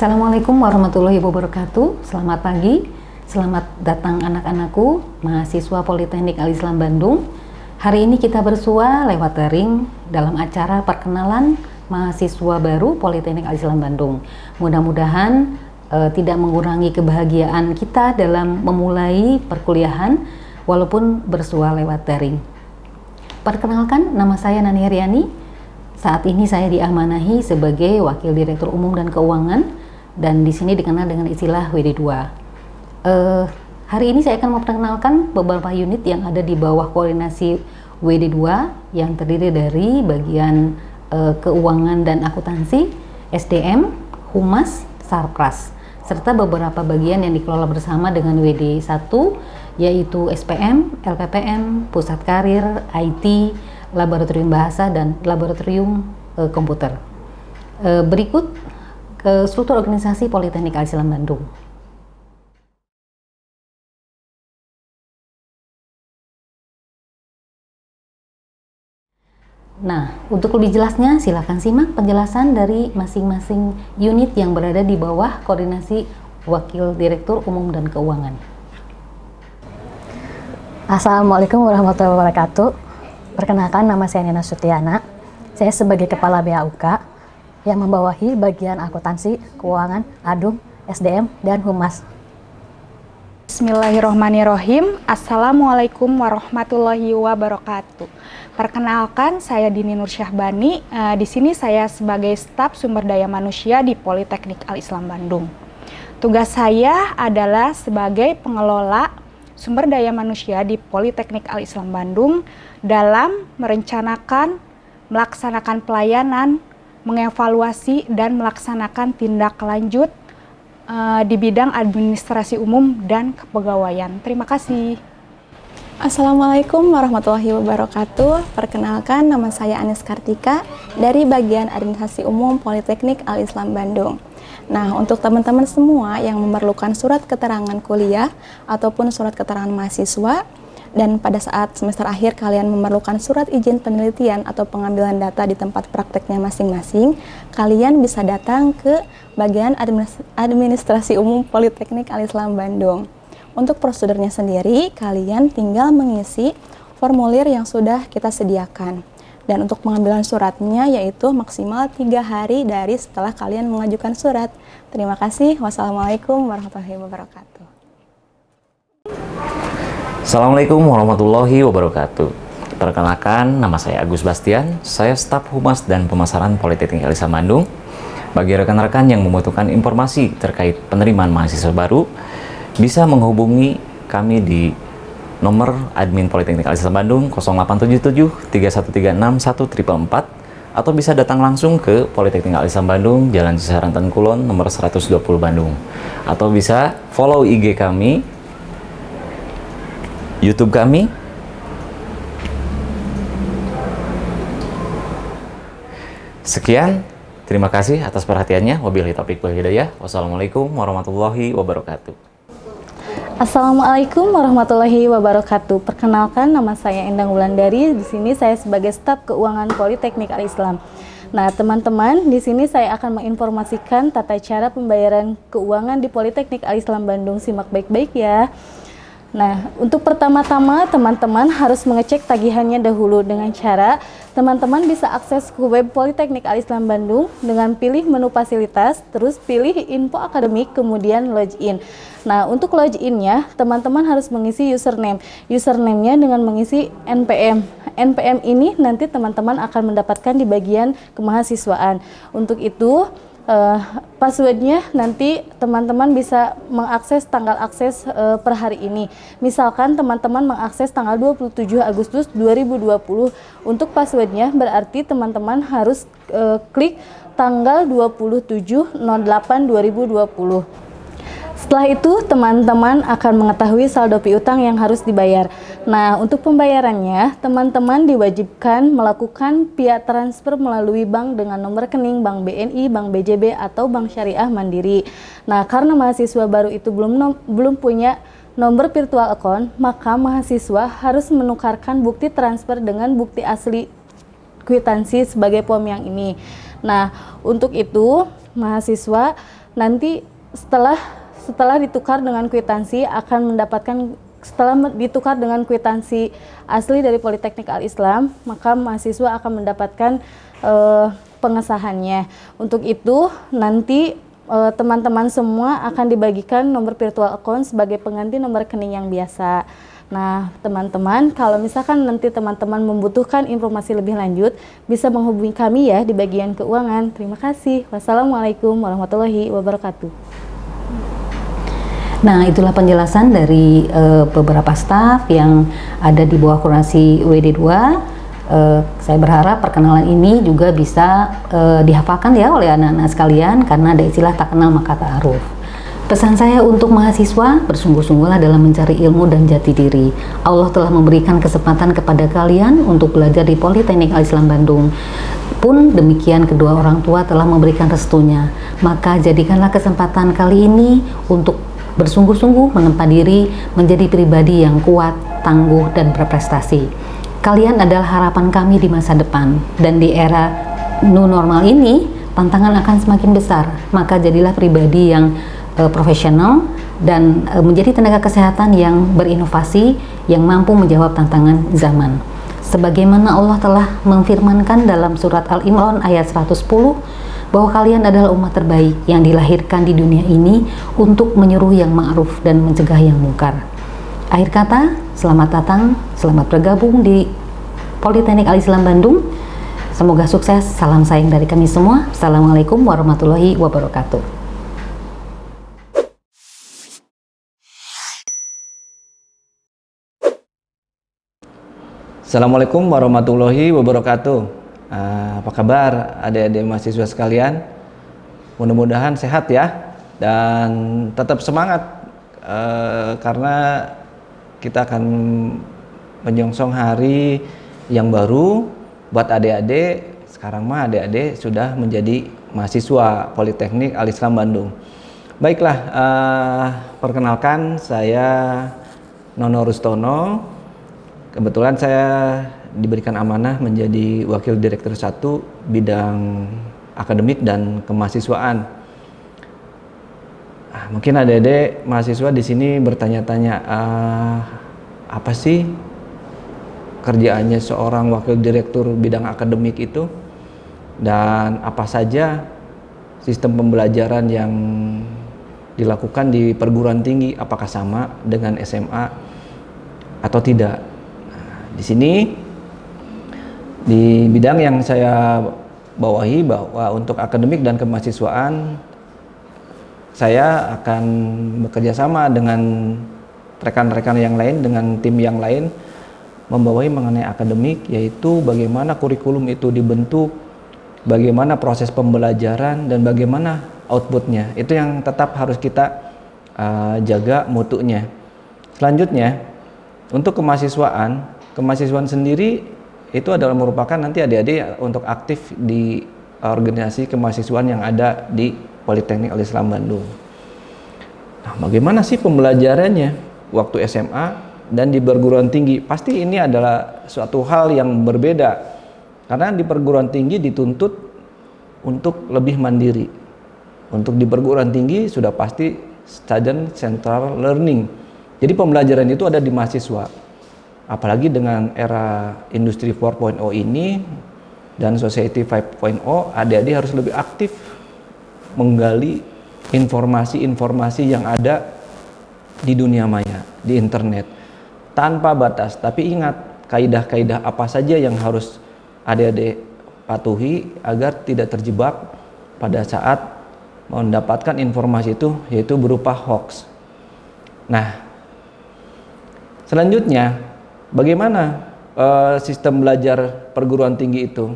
Assalamualaikum warahmatullahi wabarakatuh. Selamat pagi, selamat datang anak-anakku, mahasiswa Politeknik Al-Islam Bandung. Hari ini kita bersua lewat daring dalam acara perkenalan mahasiswa baru Politeknik Al-Islam Bandung. Mudah-mudahan tidak mengurangi kebahagiaan kita dalam memulai perkuliahan walaupun bersua lewat daring. Perkenalkan, nama saya Nani Heriani. Saat ini saya diamanahi sebagai Wakil Direktur Umum dan Keuangan dan di sini dikenal dengan istilah WD2. Hari ini saya akan memperkenalkan beberapa unit yang ada di bawah koordinasi WD2 yang terdiri dari bagian keuangan dan akuntansi, SDM, Humas, Sarpras, serta beberapa bagian yang dikelola bersama dengan WD1 yaitu SPM, LPPM, Pusat Karir, IT, Laboratorium Bahasa, dan Laboratorium Komputer. Berikut struktur organisasi Politeknik Al-Islam Bandung. Nah, untuk lebih jelasnya silakan simak penjelasan dari masing-masing unit yang berada di bawah koordinasi Wakil Direktur Umum dan Keuangan. Assalamualaikum warahmatullahi wabarakatuh. Perkenalkan, nama saya Nina Sutiana. Saya sebagai Kepala BAUK yang membawahi bagian akuntansi, keuangan, adum, SDM, dan humas. Bismillahirrohmanirrohim. Assalamualaikum warahmatullahi wabarakatuh. Perkenalkan, saya Dini Nur Syahbani. Di sini saya sebagai staf sumber daya manusia di Politeknik Al-Islam Bandung. Tugas saya adalah sebagai pengelola sumber daya manusia di Politeknik Al-Islam Bandung dalam merencanakan, melaksanakan pelayanan, mengevaluasi dan melaksanakan tindak lanjut di bidang administrasi umum dan kepegawaian. Terima kasih. Assalamualaikum warahmatullahi wabarakatuh. Perkenalkan, nama saya Anis Kartika dari bagian administrasi umum Politeknik Al-Islam Bandung. Nah, untuk teman-teman semua yang memerlukan surat keterangan kuliah ataupun surat keterangan mahasiswa, dan pada saat semester akhir kalian memerlukan surat izin penelitian atau pengambilan data di tempat prakteknya masing-masing, kalian bisa datang ke bagian administrasi umum Politeknik Al-Islam Bandung. Untuk prosedurnya sendiri, kalian tinggal mengisi formulir yang sudah kita sediakan. Dan untuk pengambilan suratnya yaitu maksimal 3 hari dari setelah kalian mengajukan surat. Terima kasih. Wassalamualaikum warahmatullahi wabarakatuh. Assalamualaikum warahmatullahi wabarakatuh. Perkenalkan, nama saya Agus Bastian. Saya staf Humas dan Pemasaran Politeknik Al-Islam Bandung. Bagi rekan-rekan yang membutuhkan informasi terkait penerimaan mahasiswa baru, bisa menghubungi kami di nomor admin Politeknik Al-Islam Bandung 0877 3136 1444 atau bisa datang langsung ke Politeknik Al-Islam Bandung, Jalan Cisarantan Kulon nomor 120 Bandung, atau bisa follow IG kami, YouTube kami. Sekian, terima kasih atas perhatiannya. Wabillahi taufiq wal hidayah. Wassalamualaikum warahmatullahi wabarakatuh. Assalamualaikum warahmatullahi wabarakatuh. Perkenalkan, nama saya Endang Wulandari. Di sini saya sebagai staf keuangan Politeknik Al-Islam. Nah, teman-teman, di sini saya akan menginformasikan tata cara pembayaran keuangan di Politeknik Al-Islam Bandung. Simak baik-baik ya. Nah, untuk pertama-tama teman-teman harus mengecek tagihannya dahulu dengan cara teman-teman bisa akses ke web Politeknik Al-Islam Bandung dengan pilih menu fasilitas, terus pilih info akademik, kemudian login. Nah, untuk loginnya teman-teman harus mengisi username. Username-nya dengan mengisi NPM. NPM ini nanti teman-teman akan mendapatkan di bagian kemahasiswaan. Untuk itu passwordnya nanti teman-teman bisa mengakses tanggal akses per hari ini. Misalkan teman-teman mengakses tanggal 27 Agustus 2020. Untuk passwordnya berarti teman-teman harus klik tanggal 27/08/2020. Setelah itu, teman-teman akan mengetahui saldo piutang yang harus dibayar. Nah, untuk pembayarannya, teman-teman diwajibkan melakukan via transfer melalui bank dengan nomor rekening Bank BNI, Bank BJB, atau Bank Syariah Mandiri. Nah, karena mahasiswa baru itu belum punya nomor virtual account, maka mahasiswa harus menukarkan bukti transfer dengan bukti asli kwitansi sebagai POM yang ini. Nah, untuk itu mahasiswa nanti setelah ditukar dengan kwitansi akan mendapatkan, setelah ditukar dengan kwitansi asli dari Politeknik Al-Islam, maka mahasiswa akan mendapatkan pengesahannya. Untuk itu nanti teman-teman semua akan dibagikan nomor virtual account sebagai pengganti nomor rekening yang biasa. Nah, teman-teman, kalau misalkan nanti teman-teman membutuhkan informasi lebih lanjut, bisa menghubungi kami ya di bagian keuangan. Terima kasih. Wassalamualaikum warahmatullahi wabarakatuh. Nah, itulah penjelasan dari beberapa staf yang ada di bawah kurasi WD2. Saya berharap perkenalan ini juga bisa dihafalkan ya oleh anak-anak sekalian, karena ada istilah tak kenal maka ta'aruf. Pesan saya untuk mahasiswa, bersungguh-sungguhlah dalam mencari ilmu dan jati diri. Allah telah memberikan kesempatan kepada kalian untuk belajar di Politeknik Al-Islam Bandung. Pun demikian kedua orang tua telah memberikan restunya. Maka jadikanlah kesempatan kali ini untuk bersungguh-sungguh menempa diri menjadi pribadi yang kuat, tangguh, dan berprestasi. Kalian adalah harapan kami di masa depan, dan di era new normal ini tantangan akan semakin besar. Maka jadilah pribadi yang profesional dan menjadi tenaga kesehatan yang berinovasi, yang mampu menjawab tantangan zaman. Sebagaimana Allah telah memfirmankan dalam surat Al-Imran ayat 110 bahwa kalian adalah umat terbaik yang dilahirkan di dunia ini untuk menyuruh yang ma'ruf dan mencegah yang mungkar. Akhir kata, selamat datang, selamat bergabung di Politeknik Al-Islam Bandung. Semoga sukses, salam sayang dari kami semua. Assalamualaikum warahmatullahi wabarakatuh. Assalamualaikum warahmatullahi wabarakatuh. Apa kabar adik-adik mahasiswa sekalian? Mudah-mudahan sehat ya, dan tetap semangat karena kita akan menyongsong hari yang baru buat adik-adik. Sekarang mah adik-adik sudah menjadi mahasiswa Politeknik Al-Islam Bandung. Baiklah, perkenalkan saya Nono Rustono. Kebetulan saya diberikan amanah menjadi Wakil Direktur 1 bidang akademik dan kemahasiswaan. Mungkin adik-adik mahasiswa di sini bertanya-tanya, apa sih kerjaannya seorang Wakil Direktur bidang akademik itu? Dan apa saja sistem pembelajaran yang dilakukan di perguruan tinggi? Apakah sama dengan SMA atau tidak? Di sini di bidang yang saya bawahi, bahwa untuk akademik dan kemahasiswaan saya akan bekerja sama dengan rekan-rekan yang lain, dengan tim yang lain, membawahi mengenai akademik, yaitu bagaimana kurikulum itu dibentuk, bagaimana proses pembelajaran, dan bagaimana outputnya. Itu yang tetap harus kita jaga mutunya. Selanjutnya, untuk kemahasiswaan sendiri itu adalah merupakan nanti adik-adik untuk aktif di organisasi kemahasiswaan yang ada di Politeknik Al-Islam Bandung. Nah, bagaimana sih pembelajarannya waktu SMA dan di perguruan tinggi? Pasti ini adalah suatu hal yang berbeda, karena di perguruan tinggi dituntut untuk lebih mandiri. Untuk di perguruan tinggi sudah pasti student central learning. Jadi pembelajaran itu ada di mahasiswa. Apalagi dengan era industri 4.0 ini dan society 5.0, adik-adik harus lebih aktif menggali informasi-informasi yang ada di dunia maya, di internet, tanpa batas. Tapi ingat, kaidah-kaidah apa saja yang harus adik-adik patuhi agar tidak terjebak pada saat mendapatkan informasi itu, yaitu berupa hoax. Nah, selanjutnya, bagaimana sistem belajar perguruan tinggi itu?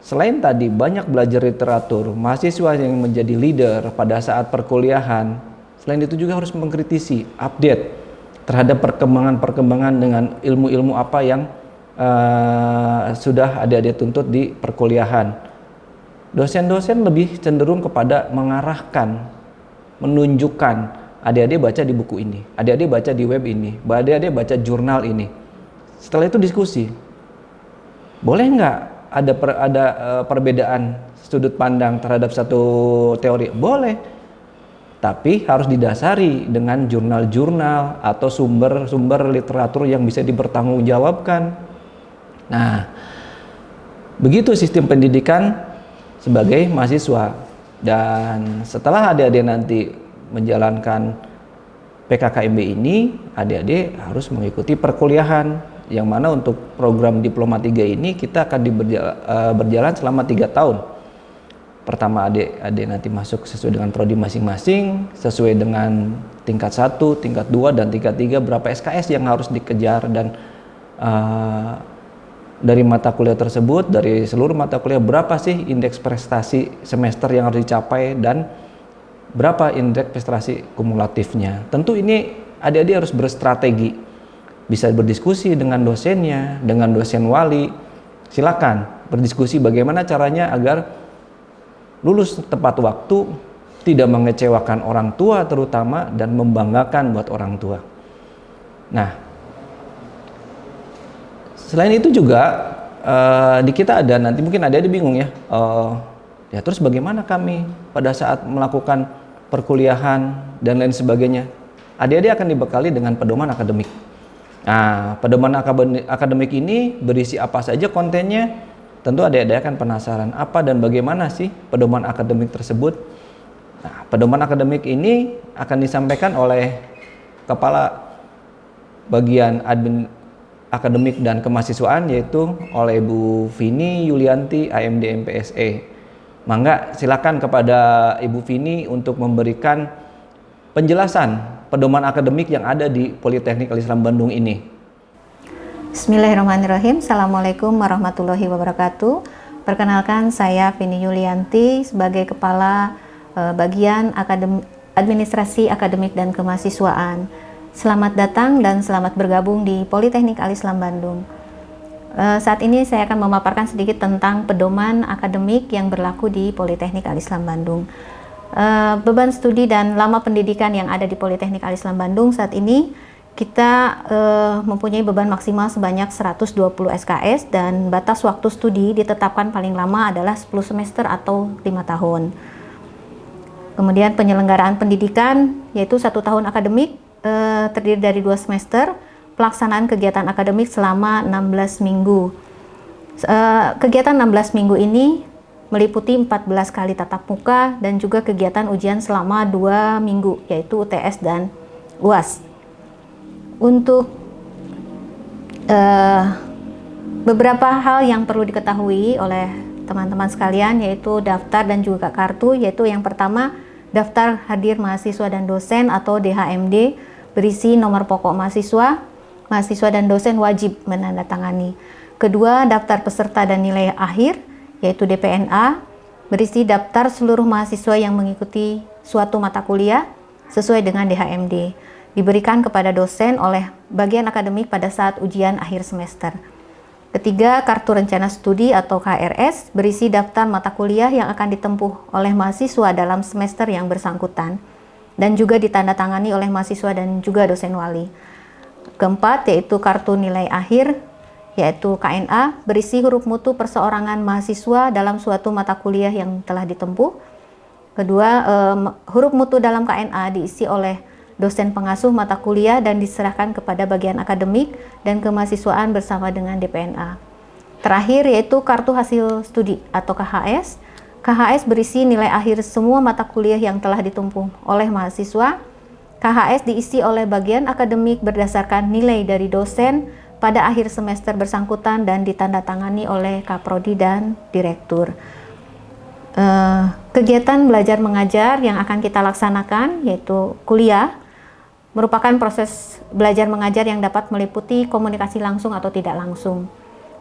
Selain tadi banyak belajar literatur, mahasiswa yang menjadi leader pada saat perkuliahan, selain itu juga harus mengkritisi, update terhadap perkembangan-perkembangan dengan ilmu-ilmu apa yang sudah adik-adik tuntut di perkuliahan. Dosen-dosen lebih cenderung kepada mengarahkan, menunjukkan, adik-adik baca di buku ini, adik-adik baca di web ini, adik-adik baca jurnal ini. Setelah itu diskusi, boleh nggak ada perbedaan sudut pandang terhadap satu teori? Boleh, tapi harus didasari dengan jurnal-jurnal atau sumber-sumber literatur yang bisa dipertanggungjawabkan. Nah, begitu sistem pendidikan sebagai mahasiswa. Dan setelah adik-adik nanti menjalankan PKKMB ini, adik-adik harus mengikuti perkuliahan, yang mana untuk program Diploma 3 ini kita akan berjalan selama 3 tahun. Pertama, adik-adik nanti masuk sesuai dengan prodi masing-masing, sesuai dengan tingkat 1, tingkat 2, dan tingkat 3, berapa SKS yang harus dikejar, dan dari mata kuliah tersebut, dari seluruh mata kuliah, berapa sih indeks prestasi semester yang harus dicapai, dan berapa indeks prestasi kumulatifnya. Tentu ini adik-adik harus berstrategi, bisa berdiskusi dengan dosennya, dengan dosen wali. Silakan berdiskusi bagaimana caranya agar lulus tepat waktu, tidak mengecewakan orang tua terutama, dan membanggakan buat orang tua. Nah, selain itu juga di kita ada, nanti mungkin adik-adik bingung ya, ya terus bagaimana kami pada saat melakukan perkuliahan dan lain sebagainya. Adik-adik akan dibekali dengan pedoman akademik. Nah, pedoman akademik ini berisi apa saja kontennya. Tentu adik-adik akan penasaran apa dan bagaimana sih pedoman akademik tersebut. Nah, pedoman akademik ini akan disampaikan oleh Kepala Bagian Admin Akademik dan Kemahasiswaan, yaitu oleh Bu Vini Yulianti, AMD MPSE. Mangga silakan kepada Ibu Vini untuk memberikan penjelasan pedoman akademik yang ada di Politeknik Al-Islam Bandung ini. Bismillahirrahmanirrahim. Assalamualaikum warahmatullahi wabarakatuh. Perkenalkan, saya Vini Yulianti sebagai Kepala Bagian Administrasi Akademik dan Kemahasiswaan. Selamat datang dan selamat bergabung di Politeknik Al-Islam Bandung. Saat ini saya akan memaparkan sedikit tentang pedoman akademik yang berlaku di Politeknik Al-Islam Bandung. Beban studi dan lama pendidikan yang ada di Politeknik Al-Islam Bandung saat ini, kita mempunyai beban maksimal sebanyak 120 SKS dan batas waktu studi ditetapkan paling lama adalah 10 semester atau 5 tahun. Kemudian penyelenggaraan pendidikan yaitu 1 tahun akademik terdiri dari 2 semester, pelaksanaan kegiatan akademik selama 16 minggu. Kegiatan 16 minggu ini meliputi 14 kali tatap muka dan juga kegiatan ujian selama 2 minggu yaitu UTS dan UAS. Untuk beberapa hal yang perlu diketahui oleh teman-teman sekalian yaitu daftar dan juga kartu, yaitu yang pertama daftar hadir mahasiswa dan dosen atau DHMD berisi nomor pokok mahasiswa dan dosen wajib menandatangani. Kedua, daftar peserta dan nilai akhir yaitu DPNA berisi daftar seluruh mahasiswa yang mengikuti suatu mata kuliah sesuai dengan DHMD. Diberikan kepada dosen oleh bagian akademik pada saat ujian akhir semester. Ketiga, kartu rencana studi atau KRS berisi daftar mata kuliah yang akan ditempuh oleh mahasiswa dalam semester yang bersangkutan dan juga ditandatangani oleh mahasiswa dan juga dosen wali. Keempat, yaitu kartu nilai akhir yaitu KNA berisi huruf mutu perseorangan mahasiswa dalam suatu mata kuliah yang telah ditempuh. Kedua, huruf mutu dalam KNA diisi oleh dosen pengasuh mata kuliah dan diserahkan kepada bagian akademik dan kemahasiswaan bersama dengan DPNA. Terakhir yaitu kartu hasil studi atau KHS. KHS berisi nilai akhir semua mata kuliah yang telah ditempuh oleh mahasiswa. KHS diisi oleh bagian akademik berdasarkan nilai dari dosen pada akhir semester bersangkutan dan ditandatangani oleh Kaprodi dan Direktur. Kegiatan belajar mengajar yang akan kita laksanakan yaitu kuliah merupakan proses belajar mengajar yang dapat meliputi komunikasi langsung atau tidak langsung.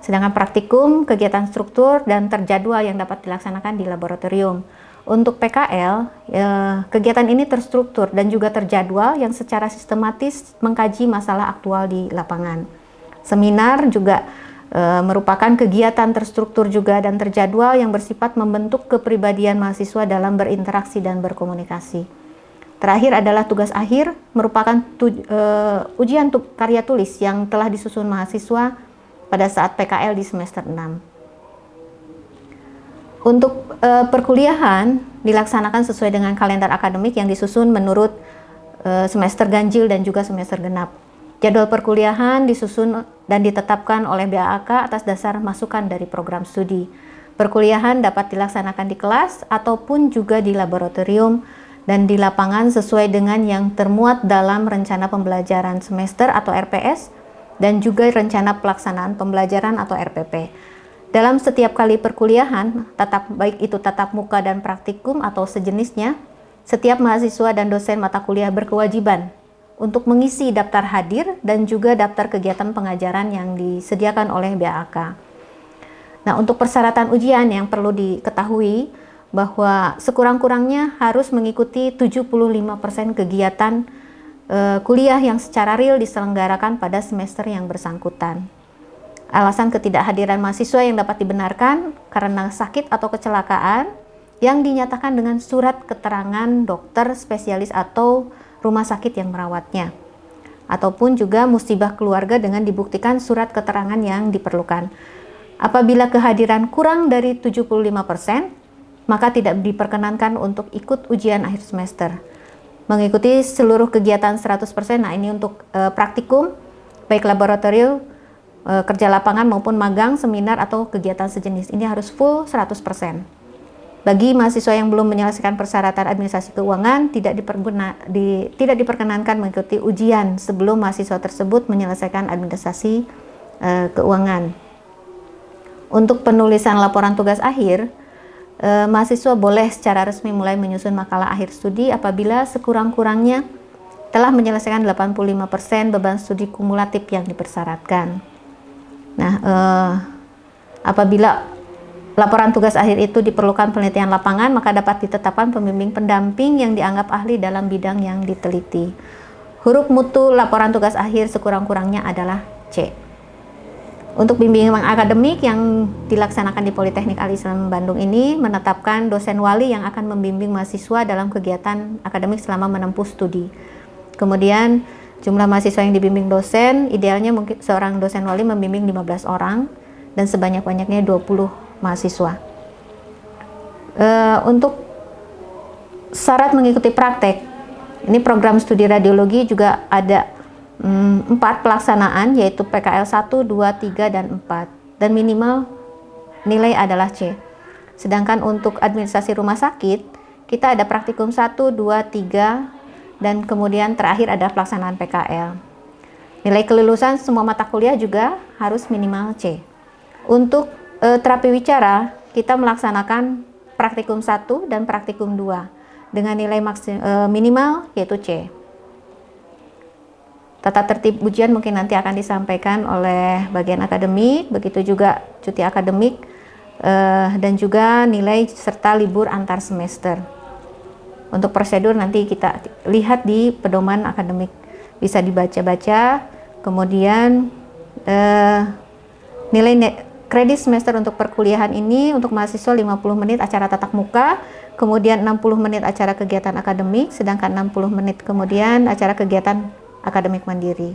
Sedangkan praktikum, kegiatan struktur dan terjadwal yang dapat dilaksanakan di laboratorium. Untuk PKL, kegiatan ini terstruktur dan juga terjadwal yang secara sistematis mengkaji masalah aktual di lapangan. Seminar juga merupakan kegiatan terstruktur juga dan terjadwal yang bersifat membentuk kepribadian mahasiswa dalam berinteraksi dan berkomunikasi. Terakhir adalah tugas akhir, merupakan ujian karya tulis yang telah disusun mahasiswa pada saat PKL di semester 6. Untuk perkuliahan dilaksanakan sesuai dengan kalender akademik yang disusun menurut semester ganjil dan juga semester genap. Jadwal perkuliahan disusun dan ditetapkan oleh BAAK atas dasar masukan dari program studi. Perkuliahan dapat dilaksanakan di kelas ataupun juga di laboratorium dan di lapangan sesuai dengan yang termuat dalam rencana pembelajaran semester atau RPS dan juga rencana pelaksanaan pembelajaran atau RPP. Dalam setiap kali perkuliahan, baik itu tatap muka dan praktikum atau sejenisnya, setiap mahasiswa dan dosen mata kuliah berkewajiban untuk mengisi daftar hadir dan juga daftar kegiatan pengajaran yang disediakan oleh BAAK. Nah, untuk persyaratan ujian yang perlu diketahui bahwa sekurang-kurangnya harus mengikuti 75% kegiatan kuliah yang secara real diselenggarakan pada semester yang bersangkutan. Alasan ketidakhadiran mahasiswa yang dapat dibenarkan karena sakit atau kecelakaan yang dinyatakan dengan surat keterangan dokter spesialis atau rumah sakit yang merawatnya, ataupun juga musibah keluarga dengan dibuktikan surat keterangan yang diperlukan. Apabila kehadiran kurang dari 75%, maka tidak diperkenankan untuk ikut ujian akhir semester. Mengikuti seluruh kegiatan 100%, nah ini untuk praktikum, baik laboratorium, kerja lapangan maupun magang, seminar atau kegiatan sejenis, ini harus full 100%. Bagi mahasiswa yang belum menyelesaikan persyaratan administrasi keuangan, tidak diperkenankan mengikuti ujian sebelum mahasiswa tersebut menyelesaikan administrasi keuangan. Untuk penulisan laporan tugas akhir, mahasiswa boleh secara resmi mulai menyusun makalah akhir studi apabila sekurang-kurangnya telah menyelesaikan 85% beban studi kumulatif yang dipersyaratkan. Nah, apabila laporan tugas akhir itu diperlukan penelitian lapangan, maka dapat ditetapkan pembimbing pendamping yang dianggap ahli dalam bidang yang diteliti. Huruf mutu laporan tugas akhir sekurang-kurangnya adalah C. Untuk bimbingan akademik yang dilaksanakan di Politeknik Al-Islam Bandung ini menetapkan dosen wali yang akan membimbing mahasiswa dalam kegiatan akademik selama menempuh studi. Kemudian jumlah mahasiswa yang dibimbing dosen, idealnya mungkin seorang dosen wali membimbing 15 orang dan sebanyak-banyaknya 20 mahasiswa. Untuk syarat mengikuti praktek, ini program studi radiologi juga ada 4 pelaksanaan, yaitu PKL 1, 2, 3, dan 4, dan minimal nilai adalah C. Sedangkan untuk administrasi rumah sakit, kita ada praktikum 1, 2, 3, dan kemudian terakhir ada pelaksanaan PKL. Nilai kelulusan semua mata kuliah juga harus minimal C. Untuk terapi wicara, kita melaksanakan praktikum 1 dan praktikum 2 dengan nilai minimal yaitu C. Tata tertib ujian mungkin nanti akan disampaikan oleh bagian akademik, begitu juga cuti akademik, dan juga nilai serta libur antar semester. Untuk prosedur nanti kita lihat di pedoman akademik, bisa dibaca-baca. Kemudian nilai kredit semester untuk perkuliahan ini untuk mahasiswa 50 menit acara tatap muka, kemudian 60 menit acara kegiatan akademik, sedangkan 60 menit kemudian acara kegiatan akademik mandiri.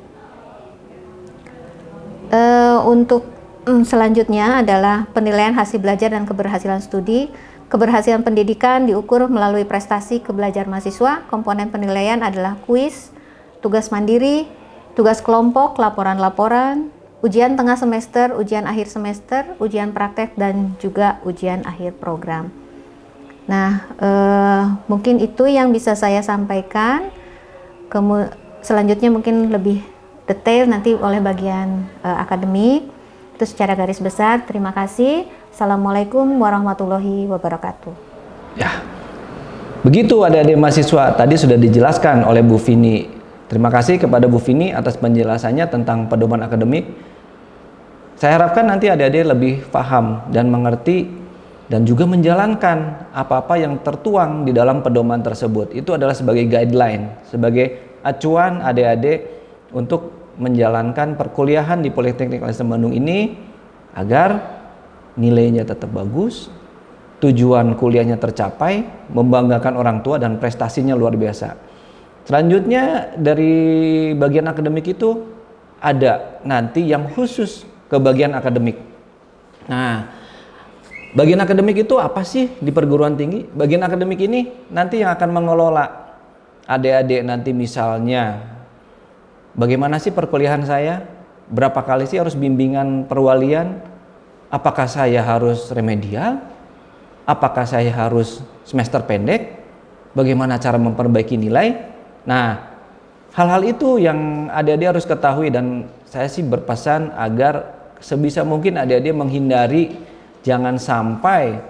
Untuk selanjutnya adalah penilaian hasil belajar dan keberhasilan studi. Keberhasilan pendidikan diukur melalui prestasi kebelajar mahasiswa. Komponen penilaian adalah kuis, tugas mandiri, tugas kelompok, laporan-laporan, ujian tengah semester, ujian akhir semester, ujian praktek, dan juga ujian akhir program. Nah, mungkin itu yang bisa saya sampaikan. Selanjutnya mungkin lebih detail nanti oleh bagian akademik. Itu secara garis besar. Terima kasih. Assalamualaikum warahmatullahi wabarakatuh. Ya, begitu adik-adik mahasiswa, tadi sudah dijelaskan oleh Bu Vini. Terima kasih kepada Bu Vini atas penjelasannya tentang pedoman akademik. Saya harapkan nanti adik-adik lebih paham dan mengerti dan juga menjalankan apa-apa yang tertuang di dalam pedoman tersebut. Itu adalah sebagai guideline, sebagai acuan adik-adik untuk menjalankan perkuliahan di Politeknik Al-Islam Bandung ini agar nilainya tetap bagus, tujuan kuliahnya tercapai, membanggakan orang tua, dan prestasinya luar biasa. Selanjutnya dari bagian akademik itu ada nanti yang khusus ke bagian akademik. Nah, Bagian akademik itu apa sih di perguruan tinggi? Bagian akademik ini nanti yang akan mengelola adik-adik nanti, misalnya bagaimana sih perkuliahan saya? Berapa kali sih harus bimbingan perwalian? Apakah saya harus remedial? Apakah saya harus semester pendek? Bagaimana cara memperbaiki nilai? Nah, hal-hal itu yang adik-adik harus ketahui, dan saya sih berpesan agar sebisa mungkin adik-adik menghindari, jangan sampai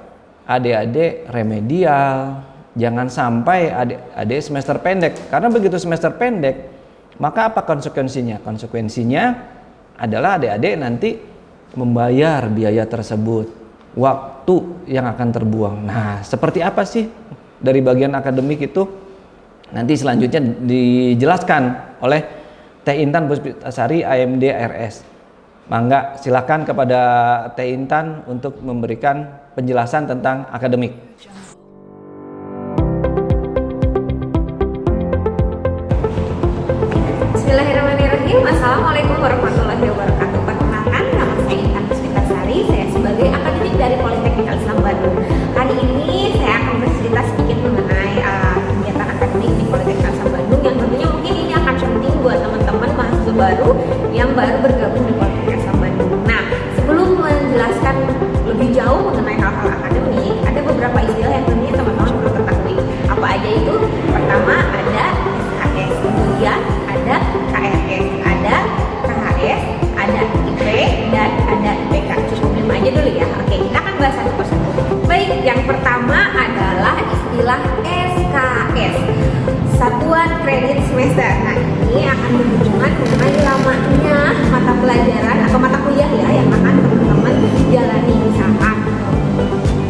adik-adik remedial, jangan sampai adik-adik semester pendek. Karena begitu semester pendek, maka apa konsekuensinya? Konsekuensinya adalah adik-adik nanti membayar biaya tersebut, waktu yang akan terbuang. Nah, seperti apa sih dari bagian akademik itu? Nanti selanjutnya dijelaskan oleh Teh Intan Puspitasari, AMD RS. Mangga silakan kepada Teh Intan untuk memberikan penjelasan tentang akademik. Bismillahirrahmanirrahim. Assalamualaikum warahmatullahi wabarakatuh. Perkenalkan, nama saya Intan Puspitasari. Saya sebagai akademik dari Politeknik Al-Islam Bandung. Hari ini saya akan bercerita sedikit mengenai kegiatan akademik di Politeknik Al-Islam Bandung, yang tentunya mungkin ini akan penting buat teman-teman mahasiswa baru yang baru bergabung di Politeknik Al-Islam Bandung. Nah, sebelum menjelaskan lebih jauh mengenai hal-hal akademik, ada beberapa istilah yang tentunya teman-teman perlu ketahui. Apa aja itu? Pertama ada SKS, kemudian ada KRS, ada KHS, ada IP, dan ada IPK. Cukup 5 aja dulu ya. Oke, kita akan bahas satu persatu. Baik, yang pertama adalah istilah SKS, Satuan Kredit Semester. Nah, ini akan berhubungan mengenai lamanya mata pelajaran atau mata kuliah ya yang akan teman-teman jalani. Misalkan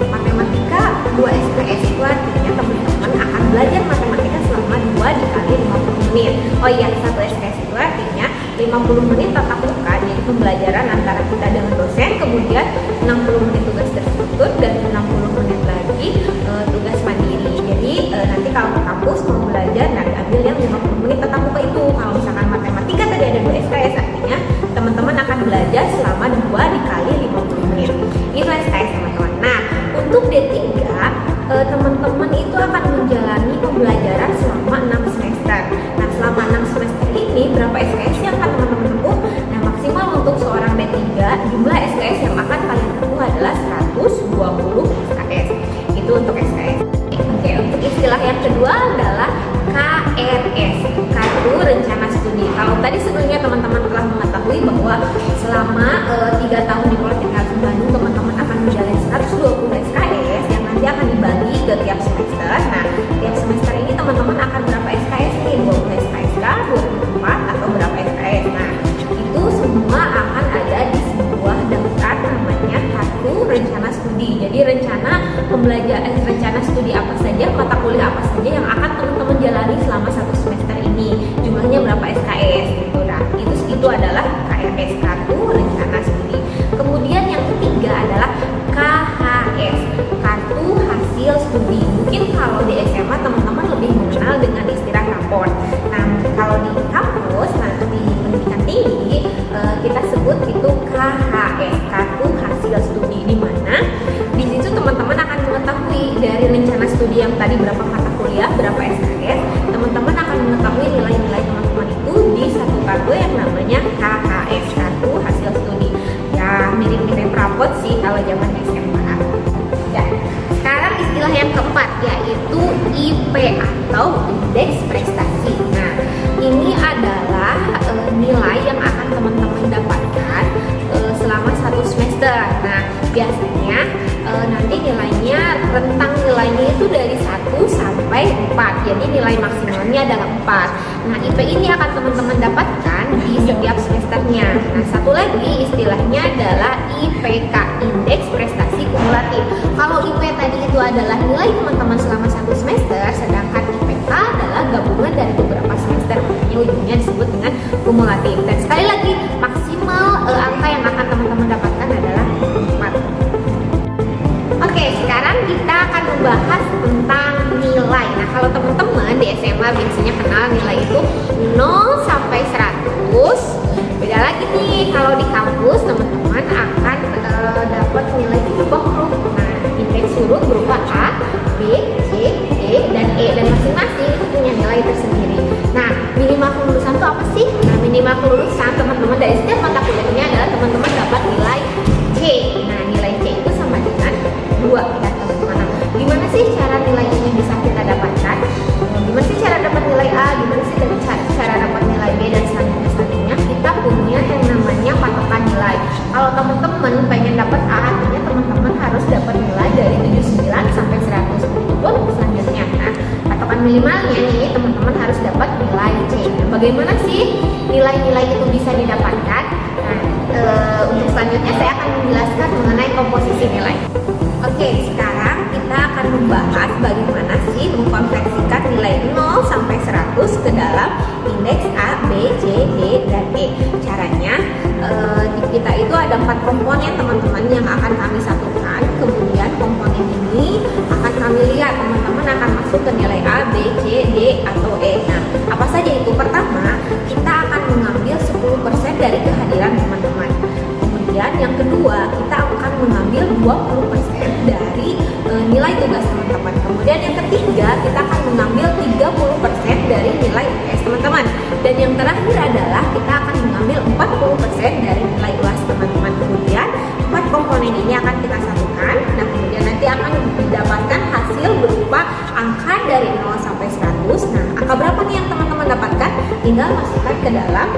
matematika 2 SKS itu artinya teman-teman akan belajar matematika selama 2 dikali 50 menit. Oh iya, 1 SKS itu artinya 50 menit tatap muka, jadi pembelajaran antara kita dengan dosen, kemudian 60 menit tugas terstruktur dan 60 menit lagi tugas mandiri. Jadi nanti kalau ke kampus mau belajar, nah ambil yang 50 menit tatap muka itu. Kalau misalkan matematika tadi ada 2 SKS, artinya teman-teman akan belajar selama 2 dikali 50 menit. Itu SKS teman-teman. Nah, untuk D3 teman-teman itu akan menjalani pembelajaran selama 6 semester. Nah, selama 6 semester ini berapa SKS yang akan teman-teman tempuh? Nah, maksimal untuk seorang D3 jumlah SKS yang akan kalian tempuh adalah 120 SKS. Itu untuk SKS. Oke, untuk istilah yang kedua adalah KRS, Kartu Rencana Studi. Kalau tadi sebelumnya teman-teman telah mengetahui bahwa selama 3 tahun di Politeknik Al-Islam Bandung, teman-teman akan menjalani 120 SKS yang nanti akan dibagi ke tiap semester. Nah, tiap semester ini teman-teman akan berapa SKS nih? 20 SKS, 24 atau berapa SKS? Nah, itu semua akan ada di sebuah daftar namanya Kartu Rencana Studi. Jadi rencana pembelajaran, rencana studi apa saja, mata kuliah apa saja yang akan teman-teman jalani selama 1 semester ini. Jumlahnya berapa SKS gitu. Nah, itu adalah KRS, Kartu Rencana Studi. Kemudian yang ketiga adalah KHS, Kartu Hasil Studi. Mungkin kalau di SMA teman-teman lebih mengenal dengan istilah raport. Nah, kalau di kampus, nah di pendidikan tinggi kita sebut itu KHS, Kartu Hasil Studi, di mana di situ teman-teman akan mengetahui dari rencana studi yang tadi berapa mata kuliah, berapa SKS, teman-teman akan mengetahui nilai-nilai teman-teman itu di satu kartu yang namanya KHS, Kartu Hasil Studi. Ya, mirip-mirip rapot sih kalau zaman SMA. Ya, sekarang istilah yang keempat yaitu IP atau Indeks Prestasi. Nah, ini adalah nilai yang akan teman-teman dapatkan selama 1 semester. Nah, biasanya nanti nilainya, rentang nilainya itu dari 1 sampai 4. Jadi nilai maksimalnya adalah 4. Nah, IP ini akan teman-teman dapatkan di setiap semesternya. Nah, satu lagi istilahnya adalah IPK, Indeks Prestasi Kumulatif. Kalau IP tadi itu adalah nilai teman-teman selama 1 semester, sedangkan IPK adalah gabungan dari beberapa semester. Makanya ujungnya disebut dengan kumulatif. Dan sekali lagi, maksimal angka yang akan teman-teman dapatkan adalah 4. Oke, sekarang kita akan membahas tentang nilai. Nah, kalau teman-teman di SMA biasanya kenal nilai itu 0 sampai 100. Beda lagi nih, kalau di kampus teman-teman akan dapat nilai 30. Nah, berturut berupa A, B, C, D, dan E, dan masing-masing itu punya nilai tersendiri. Nah, minimal kelulusan itu apa sih? Nah, minimal kelulusan teman-teman dari setiap mata kuliah ini adalah teman-teman dapat nilai C. Nah, nilai C itu sama dengan 2 ya teman-teman. Nah, gimana sih cara nilai ini bisa kita dapatkan? Gimana sih cara dapat nilai A? Gimana sih cara dapat nilai B dan selanjutnya? Kita punya yang namanya patokan nilai. Kalau teman-teman pengen dapat A, artinya teman-teman harus dapat nilai dari 79 sampai 100 pun selanjutnya. Nah, patokan minimalnya nih teman-teman harus dapat nilai C. Nah, bagaimana sih nilai-nilai itu bisa didapatkan? Nah, untuk selanjutnya saya akan menjelaskan mengenai komposisi nilai. Oke, sekarang kita akan membahas bagaimana sih mengkonversikan nilai 0 sampai 100 ke dalam indeks A, B, C, D, dan E. Caranya, di kita itu ada 4 komponen teman-teman yang akan kami satukan. Kemudian komponen ini akan kami lihat teman-teman akan masuk ke nilai A, B, C, D, atau E. Nah, apa saja itu? Pertama, kita akan mengambil 10% dari kehadiran teman-teman. Kemudian yang kedua, kita akan mengambil 20% dari nilai tugas teman-teman. Kemudian yang ketiga, kita akan mengambil 30% dari nilai UTS teman-teman. Dan yang terakhir adalah kita akan mengambil 40% dari nilai UAS teman-teman. Kemudian 4 komponen ini akan kita satukan. Nah, kemudian nanti akan didapatkan hasil berupa angka dari 0 sampai 100. Nah, angka berapa nih yang teman-teman dapatkan? Tinggal masukkan ke dalam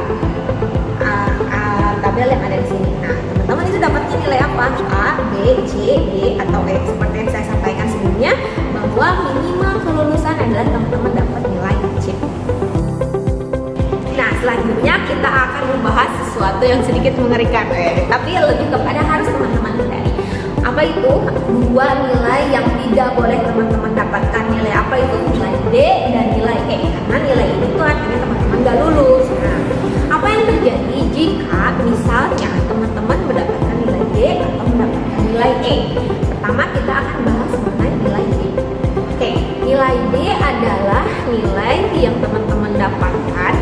tabel yang ada di sini. Nah, teman-teman itu dapatnya nilai apa? A, B, C, D, atau E. Seperti yang saya sampaikan sebelumnya, bahwa minimal kelulusan adalah teman-teman dapat nilai C. Nah, selanjutnya kita akan membahas sesuatu yang sedikit mengerikan, tapi lebih kepada harus teman-teman hindari. Apa itu? 2 nilai yang tidak boleh teman-teman dapatkan. Nilai apa itu? Nilai D dan nilai E. Karena nilai ini tuh artinya teman-teman gak lulus. Nah, apa yang terjadi jika misalnya teman-teman mendapatkan nilai D atau mendapatkan nilai E? Pertama, kita akan bahas mengenai nilai D. Oke, nilai D adalah nilai yang teman-teman dapatkan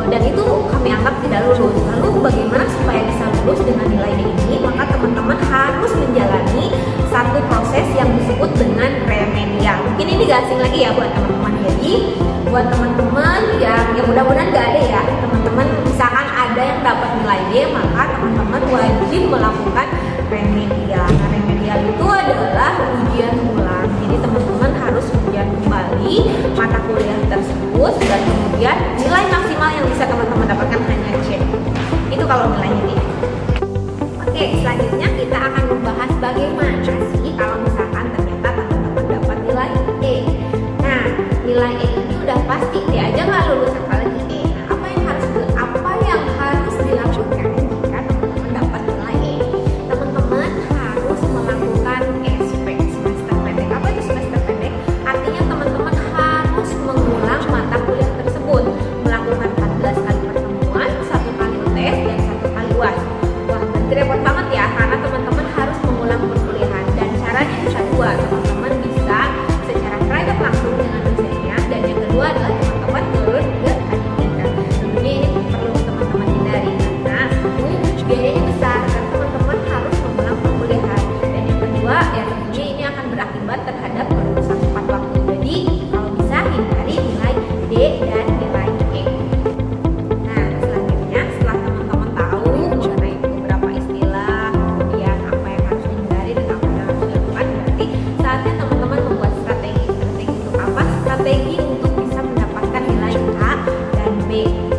dan itu kami anggap tidak lulus. Lalu bagaimana supaya bisa lulus dengan nilai D ini? Maka teman-teman harus menjalani satu proses yang disebut dengan remedial. Mungkin ini gak asing lagi ya buat teman-teman. Jadi buat teman-teman yang mudah-mudahan gak ada ya, teman-teman misalkan ada yang dapat nilai D, maka teman-teman wajib melakukan remedial. Nah, remedial itu adalah ujian ulang. Jadi teman-teman harus ujian kembali mata kuliah tersebut dan kemudian nilai maksimal yang bisa teman-teman dapatkan hanya C. Itu kalau nilainya D. Oke, selanjutnya kita akan membahas bagaimana sih kalau misalkan ternyata teman-teman dapat nilai E. Nah, nilai E ini udah pasti D aja nggak lulus, apalagi E. Nah, apa yang harus dilakukan jika teman-teman dapat nilai E? Teman-teman harus melakukan SP, semester pendek. Apa itu semester pendek? Artinya teman-teman harus mengulang mata kuliah tersebut, melakukan 14 kali pertemuan, 1 kali UTS dan 1 kali UAS. Wah, berarti repot banget ya, karena teman-teman harus mengulang perkuliahan. Dan caranya bisa 2, teman-teman bisa secara private langsung dengan dosennya, dan yang kedua adalah teman-teman turun ke adminka. Tentunya ini perlu teman-teman hindari karena biayanya besar dan teman-teman harus mengulang perkuliahan. Dan yang kedua ya tentunya ini akan berakibat terhadap kelulusan tepat waktu. Jadi kalau bisa hindari nilai D dan nilai E. Nah, selanjutnya setelah teman-teman tahu mengenai beberapa istilah, kemudian apa yang harus dihindari dan apa yang harus dilakukan, berarti saatnya teman-teman membuat strategi. Strategi untuk apa? Strategi untuk bisa mendapatkan nilai A dan B.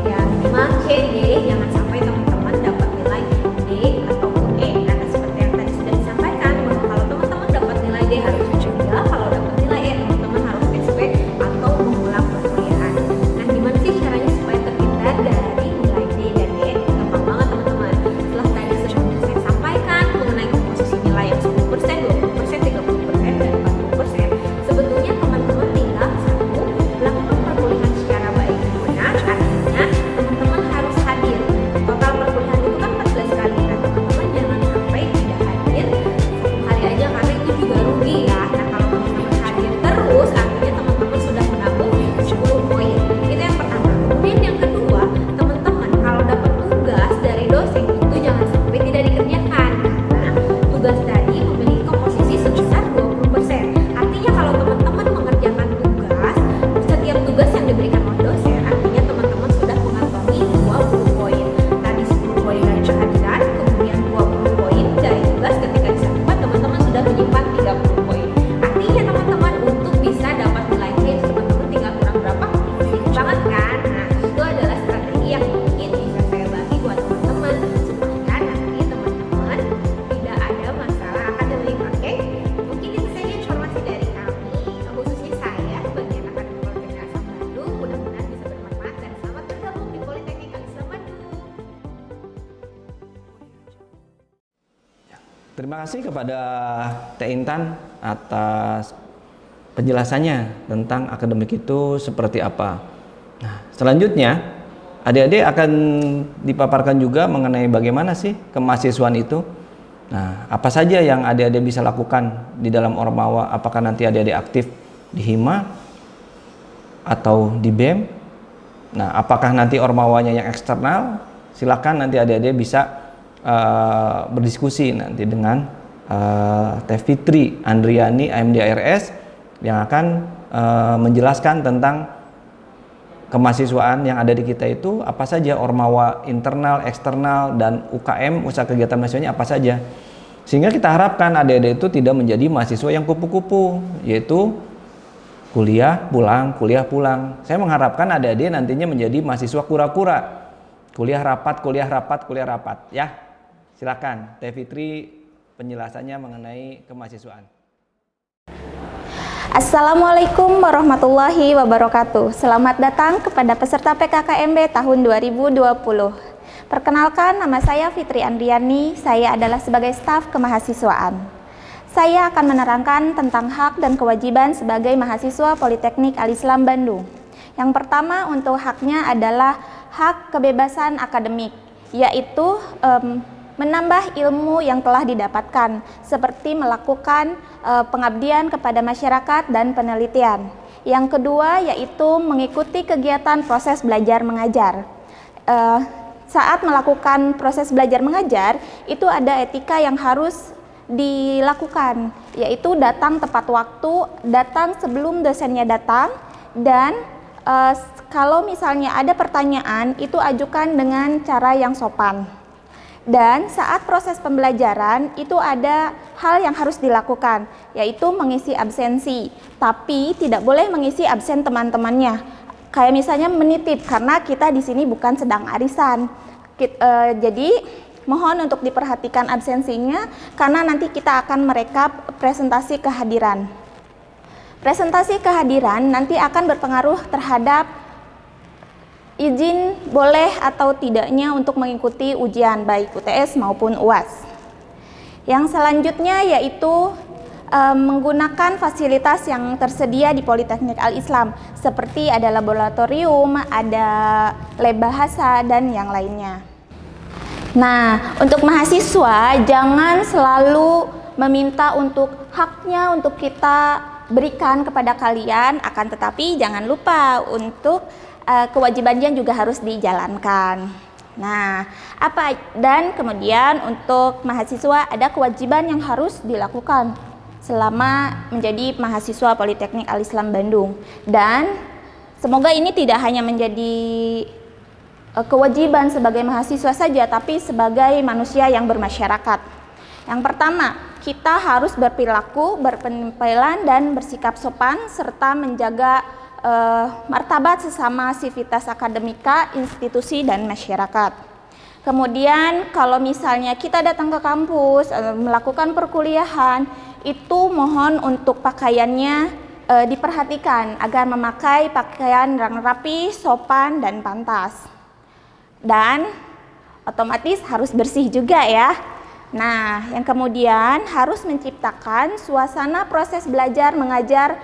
Ya minimal C, D, jangan sampai teman-teman dapat nilai D ataupun E. Karena seperti yang tadi sudah disampaikan, bahwa kalau teman-teman dapat nilai D harus remedial, kalau dapat nilai E teman-teman harus SP atau mengulang perkuliahan. Nah, gimana sih caranya supaya terhindar dari nilai D dan E? Gampang banget teman-teman. Setelah tadi sebelumnya saya sampaikan mengenai komposisi nilai yang 10%, 20%, 30%, dan 40%, sebetulnya teman-teman tinggal 1 Terima kasih kepada Teh Intan atas penjelasannya tentang akademik itu seperti apa. Nah, selanjutnya adik-adik akan dipaparkan juga mengenai bagaimana sih kemahasiswaan itu. Nah, apa saja yang adik-adik bisa lakukan di dalam Ormawa? Apakah nanti adik-adik aktif di Hima atau di BEM? Nah, apakah nanti Ormawanya yang eksternal? Silakan nanti adik-adik bisa berdiskusi nanti dengan Teh Fitri Andriani AMD ARS yang akan menjelaskan tentang kemahasiswaan yang ada di kita itu apa saja, Ormawa internal, eksternal, dan UKM, usaha kegiatan mahasiswanya apa saja, sehingga kita harapkan adik-adik itu tidak menjadi mahasiswa yang kupu-kupu, yaitu kuliah pulang. Saya mengharapkan adik-adik nantinya menjadi mahasiswa kura-kura, kuliah rapat ya. Silakan Teh Fitri penjelasannya mengenai kemahasiswaan. Assalamualaikum warahmatullahi wabarakatuh. Selamat datang kepada peserta PKKMB tahun 2020. Perkenalkan, nama saya Fitri Andriani. Saya adalah sebagai staf kemahasiswaan. Saya akan menerangkan tentang hak dan kewajiban sebagai mahasiswa Politeknik Al-Islam Bandung. Yang pertama, untuk haknya adalah hak kebebasan akademik, yaitu menambah ilmu yang telah didapatkan, seperti melakukan pengabdian kepada masyarakat dan penelitian. Yang kedua, yaitu mengikuti kegiatan proses belajar mengajar. Saat melakukan proses belajar mengajar, itu ada etika yang harus dilakukan, yaitu datang tepat waktu, datang sebelum dosennya datang, dan kalau misalnya ada pertanyaan, itu ajukan dengan cara yang sopan. Dan saat proses pembelajaran itu ada hal yang harus dilakukan, yaitu mengisi absensi, tapi tidak boleh mengisi absen teman-temannya. Kayak misalnya menitip, karena kita di sini bukan sedang arisan. Jadi mohon untuk diperhatikan absensinya, karena nanti kita akan merekap presentasi kehadiran. Presentasi kehadiran nanti akan berpengaruh terhadap izin boleh atau tidaknya untuk mengikuti ujian baik UTS maupun UAS. Yang selanjutnya yaitu menggunakan fasilitas yang tersedia di Politeknik Al-Islam, seperti ada laboratorium, ada lab bahasa, dan yang lainnya. Nah, untuk mahasiswa jangan selalu meminta untuk haknya untuk kita berikan kepada kalian, akan tetapi jangan lupa untuk kewajibannya juga harus dijalankan. Nah, dan kemudian untuk mahasiswa ada kewajiban yang harus dilakukan selama menjadi mahasiswa Politeknik Al-Islam Bandung. Dan semoga ini tidak hanya menjadi kewajiban sebagai mahasiswa saja, tapi sebagai manusia yang bermasyarakat. Yang pertama, kita harus berperilaku, berpenampilan, dan bersikap sopan, serta menjaga martabat sesama sivitas akademika, institusi, dan masyarakat. Kemudian kalau misalnya kita datang ke kampus melakukan perkuliahan, itu mohon untuk pakaiannya diperhatikan agar memakai pakaian yang rapi, sopan, dan pantas. Dan otomatis harus bersih juga ya. Nah, yang kemudian harus menciptakan suasana proses belajar mengajar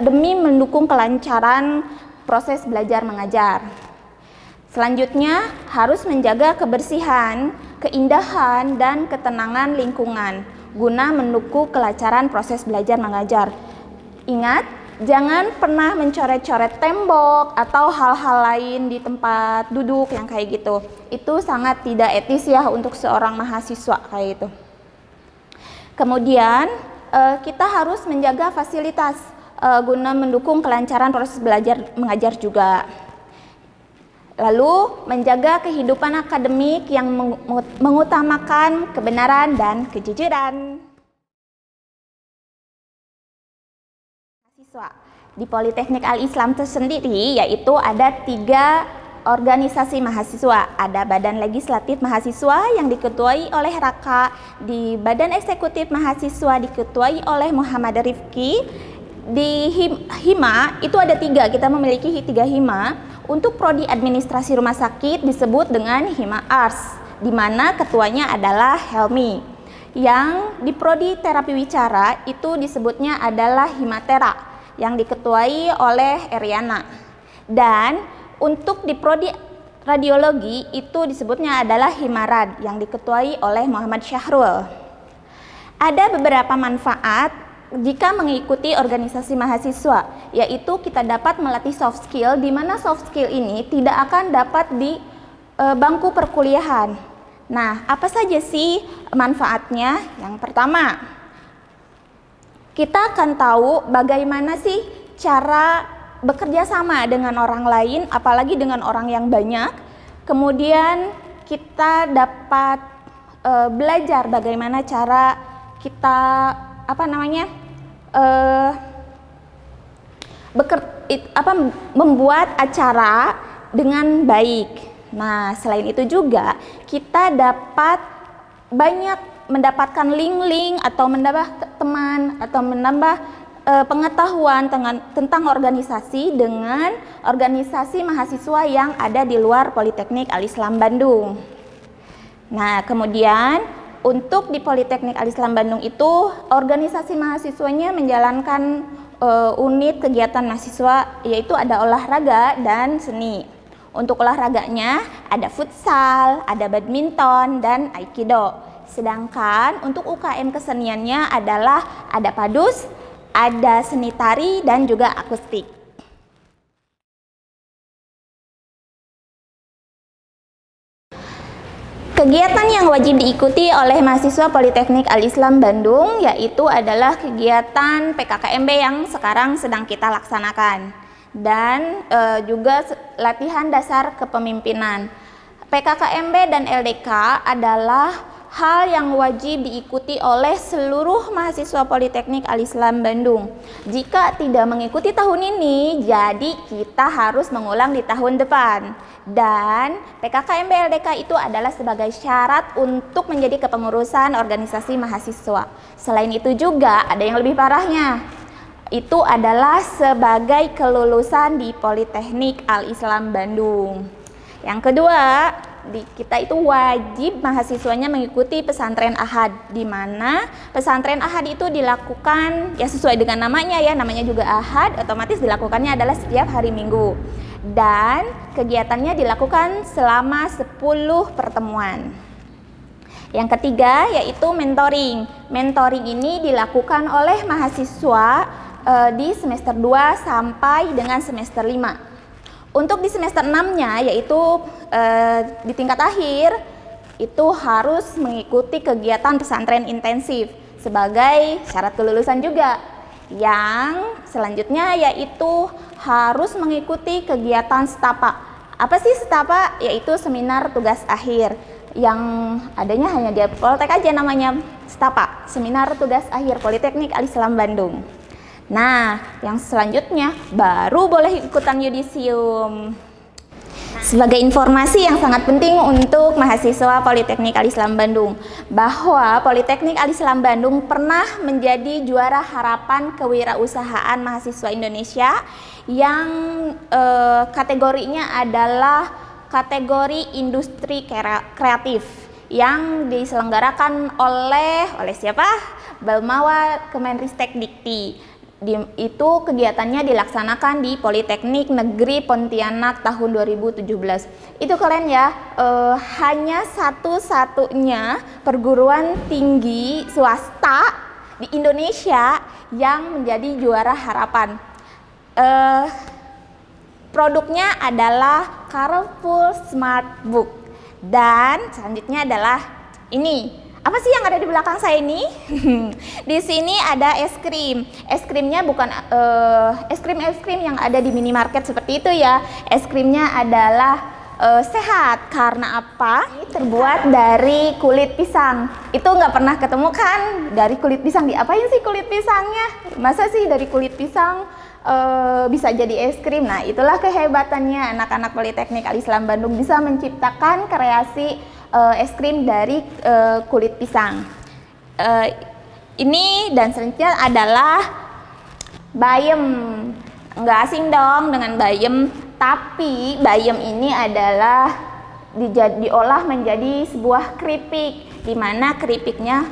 demi mendukung kelancaran proses belajar mengajar. Selanjutnya harus menjaga kebersihan, keindahan, dan ketenangan lingkungan guna mendukung kelancaran proses belajar mengajar. Ingat, jangan pernah mencoret-coret tembok atau hal-hal lain di tempat duduk yang kayak gitu. Itu sangat tidak etis ya untuk seorang mahasiswa kayak gitu. Kemudian kita harus menjaga fasilitas guna mendukung kelancaran proses belajar mengajar juga. Lalu menjaga kehidupan akademik yang mengutamakan kebenaran dan kejujuran. Mahasiswa di Politeknik Al-Islam tersendiri yaitu ada 3 organisasi mahasiswa. Ada Badan Legislatif Mahasiswa yang diketuai oleh Raka, di Badan Eksekutif Mahasiswa diketuai oleh Muhammad Rifki. Di Hima itu ada 3, kita memiliki 3 Hima. Untuk prodi administrasi rumah sakit disebut dengan Hima Ars, di mana ketuanya adalah Helmi. Yang di prodi terapi wicara itu disebutnya adalah Himatera yang diketuai oleh Eriana. Dan untuk di prodi radiologi itu disebutnya adalah Himarad yang diketuai oleh Muhammad Syahrul. Ada beberapa manfaat jika mengikuti organisasi mahasiswa, yaitu kita dapat melatih soft skill, di mana soft skill ini tidak akan dapat di bangku perkuliahan. Nah, apa saja sih manfaatnya? Yang pertama, kita akan tahu bagaimana sih cara bekerja sama dengan orang lain, apalagi dengan orang yang banyak. Kemudian kita dapat belajar bagaimana cara kita membuat acara dengan baik. Nah, selain itu juga kita dapat banyak mendapatkan link-link atau menambah teman atau menambah pengetahuan tentang organisasi dengan organisasi mahasiswa yang ada di luar Politeknik Al-Islam Bandung. Nah, kemudian untuk di Politeknik Al-Islam Bandung itu organisasi mahasiswanya menjalankan unit kegiatan mahasiswa, yaitu ada olahraga dan seni. Untuk olahraganya ada futsal, ada badminton, dan aikido. Sedangkan untuk UKM keseniannya adalah ada padus, ada seni tari, dan juga akustik. Kegiatan yang wajib diikuti oleh mahasiswa Politeknik Al-Islam Bandung yaitu adalah kegiatan PKKMB yang sekarang sedang kita laksanakan, dan juga latihan dasar kepemimpinan. PKKMB dan LDK adalah hal yang wajib diikuti oleh seluruh mahasiswa Politeknik Al-Islam Bandung. Jika tidak mengikuti tahun ini, jadi kita harus mengulang di tahun depan. Dan PKKMB LDK itu adalah sebagai syarat untuk menjadi kepengurusan organisasi mahasiswa. Selain itu juga ada yang lebih parahnya. Itu adalah sebagai kelulusan di Politeknik Al-Islam Bandung. Yang kedua, kita itu wajib mahasiswanya mengikuti pesantren ahad, di mana pesantren ahad itu dilakukan ya sesuai dengan namanya ya, namanya juga ahad, otomatis dilakukannya adalah setiap hari Minggu, dan kegiatannya dilakukan selama 10 pertemuan. Yang ketiga yaitu mentoring. Mentoring ini dilakukan oleh mahasiswa di semester 2 sampai dengan semester 5. Untuk di semester 6-nya yaitu di tingkat akhir itu harus mengikuti kegiatan pesantren intensif sebagai syarat kelulusan juga. Yang selanjutnya yaitu harus mengikuti kegiatan STAPA. Apa sih STAPA? Yaitu seminar tugas akhir yang adanya hanya di Poltek aja, namanya STAPA, Seminar Tugas Akhir Politeknik Al-Islam Bandung. Nah, yang selanjutnya baru boleh ikutan yudisium. Sebagai informasi yang sangat penting untuk mahasiswa Politeknik Al-Islam Bandung, bahwa Politeknik Al-Islam Bandung pernah menjadi juara harapan kewirausahaan mahasiswa Indonesia yang kategorinya adalah kategori industri kreatif yang diselenggarakan oleh siapa? Belmawa Kemenristek Dikti. Itu kegiatannya dilaksanakan di Politeknik Negeri Pontianak tahun 2017. Itu keren ya, hanya satu-satunya perguruan tinggi swasta di Indonesia yang menjadi juara harapan. Produknya adalah Colorful Smart Book, dan selanjutnya adalah ini. Apa sih yang ada di belakang saya ini? Di sini ada es krim. Es krimnya bukan es krim yang ada di minimarket seperti itu ya. Es krimnya adalah sehat. Karena apa? Terbuat dari kulit pisang. Itu nggak pernah ketemu kan? Dari kulit pisang, diapain sih kulit pisangnya? Masa sih dari kulit pisang bisa jadi es krim? Nah, itulah kehebatannya anak-anak Politeknik Al-Islam Bandung bisa menciptakan kreasi es krim dari kulit pisang. Ini dan selanjutnya adalah bayem. Nggak asing dong dengan bayem, tapi bayem ini adalah diolah menjadi sebuah keripik, di mana keripiknya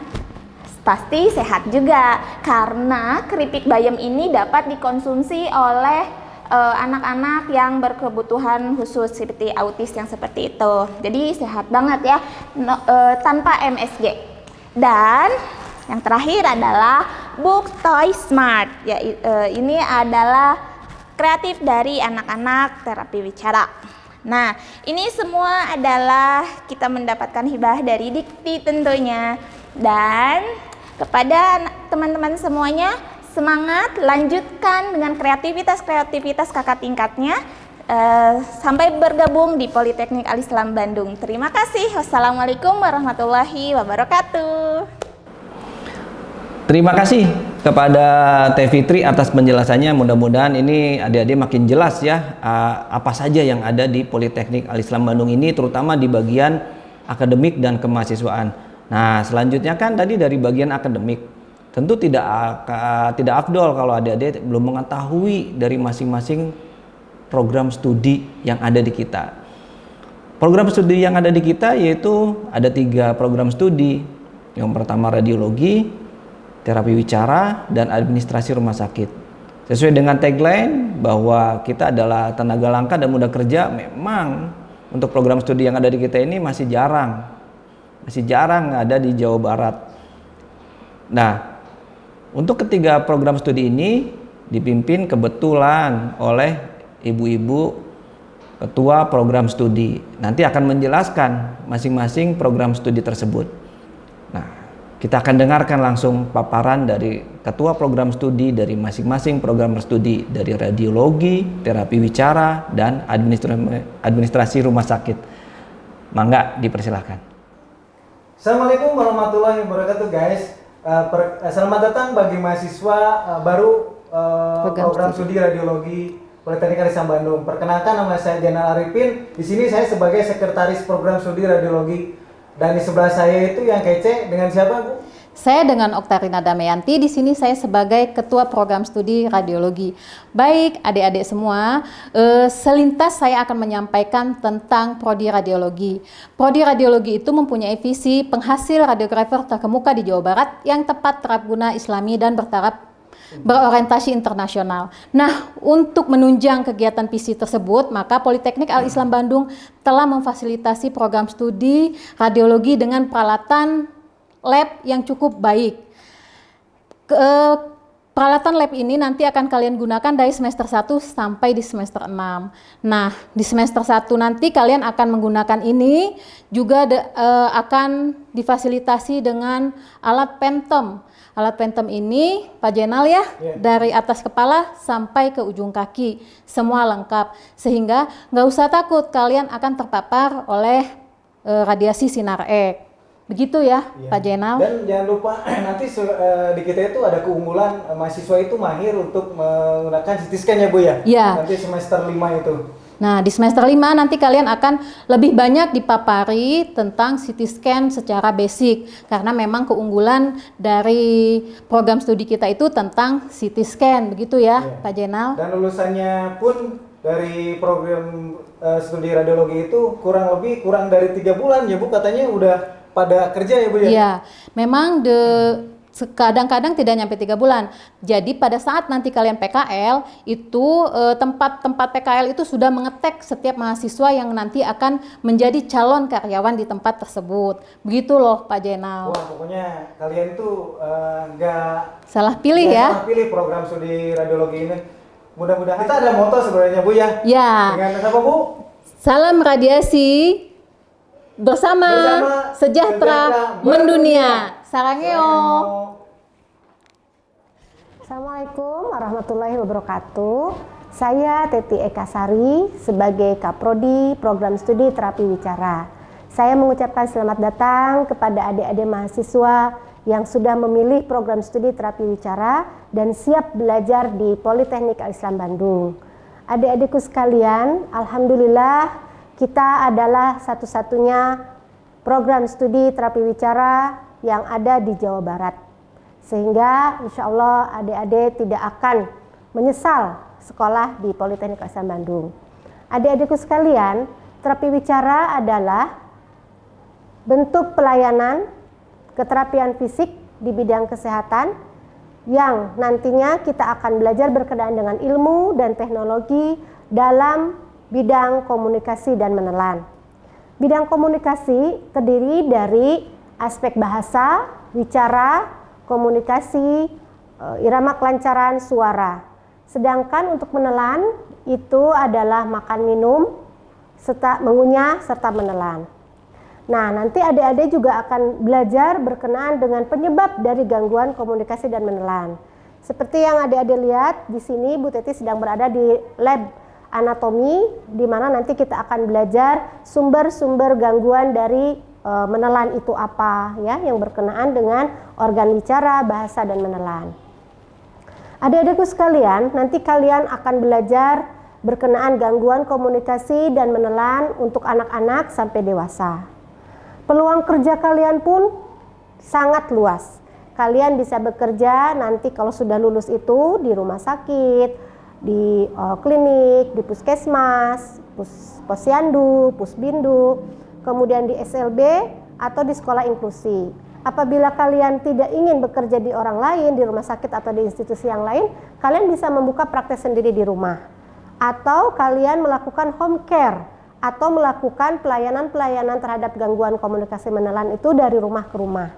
pasti sehat juga karena keripik bayam ini dapat dikonsumsi oleh anak-anak yang berkebutuhan khusus seperti autis yang seperti itu. Jadi sehat banget ya, tanpa MSG. Dan yang terakhir adalah Book Toy Smart. Ya, ini adalah kreatif dari anak-anak terapi wicara. Nah, ini semua adalah kita mendapatkan hibah dari Dikti tentunya. Dan kepada teman-teman semuanya, semangat, lanjutkan dengan kreativitas kakak tingkatnya sampai bergabung di Politeknik Al-Islam Bandung. Terima kasih. Wassalamualaikum warahmatullahi wabarakatuh. Terima kasih kepada Teh Fitri atas penjelasannya. Mudah-mudahan ini adik-adik makin jelas ya apa saja yang ada di Politeknik Al-Islam Bandung ini, terutama di bagian akademik dan kemahasiswaan. Nah, selanjutnya kan tadi dari bagian akademik, tentu tidak afdol kalau adik-adik belum mengetahui dari masing-masing program studi yang ada di kita. Program studi yang ada di kita yaitu ada 3 program studi. Yang pertama radiologi, terapi wicara, dan administrasi rumah sakit. Sesuai dengan tagline bahwa kita adalah tenaga langka dan mudah kerja, memang untuk program studi yang ada di kita ini masih jarang ada di Jawa Barat. Nah, untuk ketiga program studi ini dipimpin kebetulan oleh ibu-ibu ketua program studi. Nanti akan menjelaskan masing-masing program studi tersebut. Nah, kita akan dengarkan langsung paparan dari ketua program studi dari masing-masing program studi, dari radiologi, terapi wicara, dan administrasi rumah sakit. Mangga, dipersilahkan. Assalamualaikum warahmatullahi wabarakatuh guys. Selamat datang bagi mahasiswa baru program studi radiologi Politeknik Al-Islam Bandung. Perkenalkan, nama saya Jainal Arifin. Di sini saya sebagai sekretaris program studi radiologi. Dan di sebelah saya itu yang kece dengan siapa, Bu? Saya dengan Oktarina Damayanti. Di sini saya sebagai ketua program studi radiologi. Baik, adik-adik semua, selintas saya akan menyampaikan tentang prodi radiologi. Prodi radiologi itu mempunyai visi penghasil radiografer terkemuka di Jawa Barat yang tepat terap guna Islami dan berorientasi internasional. Nah, untuk menunjang kegiatan visi tersebut, maka Politeknik Al-Islam Bandung telah memfasilitasi program studi radiologi dengan peralatan lab yang cukup baik. Peralatan lab ini nanti akan kalian gunakan dari semester 1 sampai di semester 6. Nah, di semester 1 nanti kalian akan menggunakan ini, juga akan difasilitasi dengan alat Phantom. Alat Phantom ini, Pak Jenal ya, dari atas kepala sampai ke ujung kaki, semua lengkap. Sehingga nggak usah takut kalian akan terpapar oleh radiasi sinar X. Begitu ya, Pak Jenal. Dan jangan lupa nanti di kita itu ada keunggulan mahasiswa itu mahir untuk menggunakan CT scan ya, Bu ya? Iya. Nanti semester 5 itu. Nah, di semester 5 nanti kalian akan lebih banyak dipapari tentang CT scan secara basic, karena memang keunggulan dari program studi kita itu tentang CT scan, begitu ya, Pak Jenal. Dan lulusannya pun dari program studi radiologi itu kurang dari 3 bulan ya, Bu, katanya udah pada kerja ya, Bu ya? Iya, memang kadang-kadang tidak nyampe 3 bulan. Jadi pada saat nanti kalian PKL itu tempat PKL itu sudah mengetek setiap mahasiswa yang nanti akan menjadi calon karyawan di tempat tersebut. Begitu loh, Pak Jenal. Wah, pokoknya kalian tuh nggak salah pilih ya. Salah pilih program studi radiologi ini. Mudah-mudahan kita ada moto sebenarnya, Bu ya. Ya. Dengan apa, Bu? Salam radiasi. Bersama sejahtera mendunia. Sarangeo. Assalamualaikum warahmatullahi wabarakatuh. Saya Teti Eka Sari sebagai Kaprodi Program Studi Terapi Wicara. Saya mengucapkan selamat datang kepada adik-adik mahasiswa yang sudah memilih program studi terapi wicara dan siap belajar di Politeknik Al-Islam Bandung. Adik-adikku sekalian, alhamdulillah kita adalah satu-satunya program studi terapi wicara yang ada di Jawa Barat. Sehingga insya Allah adik-adik tidak akan menyesal sekolah di Politeknik Al-Islam Bandung. Adik-adikku sekalian, Terapi wicara adalah bentuk pelayanan keterapian fisik di bidang kesehatan yang nantinya kita akan belajar berkenaan dengan ilmu dan teknologi dalam bidang komunikasi dan menelan. Bidang komunikasi terdiri dari aspek bahasa, wicara, komunikasi, irama kelancaran suara. Sedangkan untuk menelan itu adalah makan minum, serta mengunyah serta menelan. Nah, nanti adik-adik juga akan belajar berkenaan dengan penyebab dari gangguan komunikasi dan menelan. Seperti yang adik-adik lihat di sini, Bu Teti sedang berada di lab anatomi, di mana nanti kita akan belajar sumber-sumber gangguan dari menelan itu apa, ya, yang berkenaan dengan organ wicara, bahasa, dan menelan. Adik-adikku sekalian, nanti kalian akan belajar berkenaan gangguan komunikasi dan menelan untuk anak-anak sampai dewasa. Peluang kerja kalian pun sangat luas. Kalian bisa bekerja nanti kalau sudah lulus itu di rumah sakit, di klinik, di puskesmas, posyandu, pusbindu, kemudian di SLB atau di sekolah inklusi. Apabila kalian tidak ingin bekerja di orang lain, di rumah sakit atau di institusi yang lain, kalian bisa membuka praktek sendiri di rumah. Atau kalian melakukan home care atau melakukan pelayanan-pelayanan terhadap gangguan komunikasi menelan itu dari rumah ke rumah.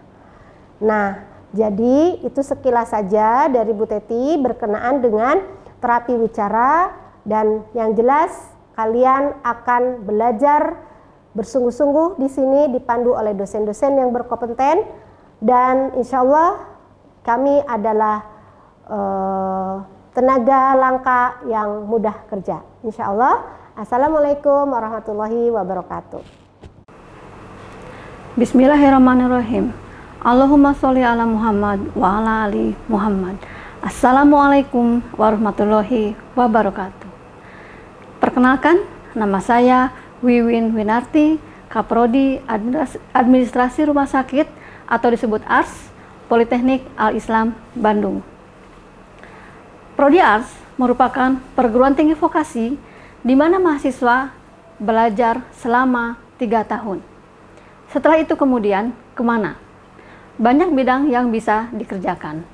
Nah, jadi itu sekilas saja dari Bu Teti berkenaan dengan terapi wicara, dan yang jelas kalian akan belajar bersungguh-sungguh di sini dipandu oleh dosen-dosen yang berkompeten, dan insya Allah kami adalah tenaga langka yang mudah kerja. Insya Allah. Assalamualaikum warahmatullahi wabarakatuh. Bismillahirrahmanirrahim. Allahumma sholli ala Muhammad wa ala ali Muhammad. Assalamualaikum warahmatullahi wabarakatuh. Perkenalkan, nama saya Wiwin Winarti, Kaprodi Administrasi Rumah Sakit atau disebut ARS Politeknik Al-Islam Bandung. Prodi ARS merupakan perguruan tinggi vokasi di mana mahasiswa belajar selama 3 tahun. Setelah itu kemudian kemana? Banyak bidang yang bisa dikerjakan.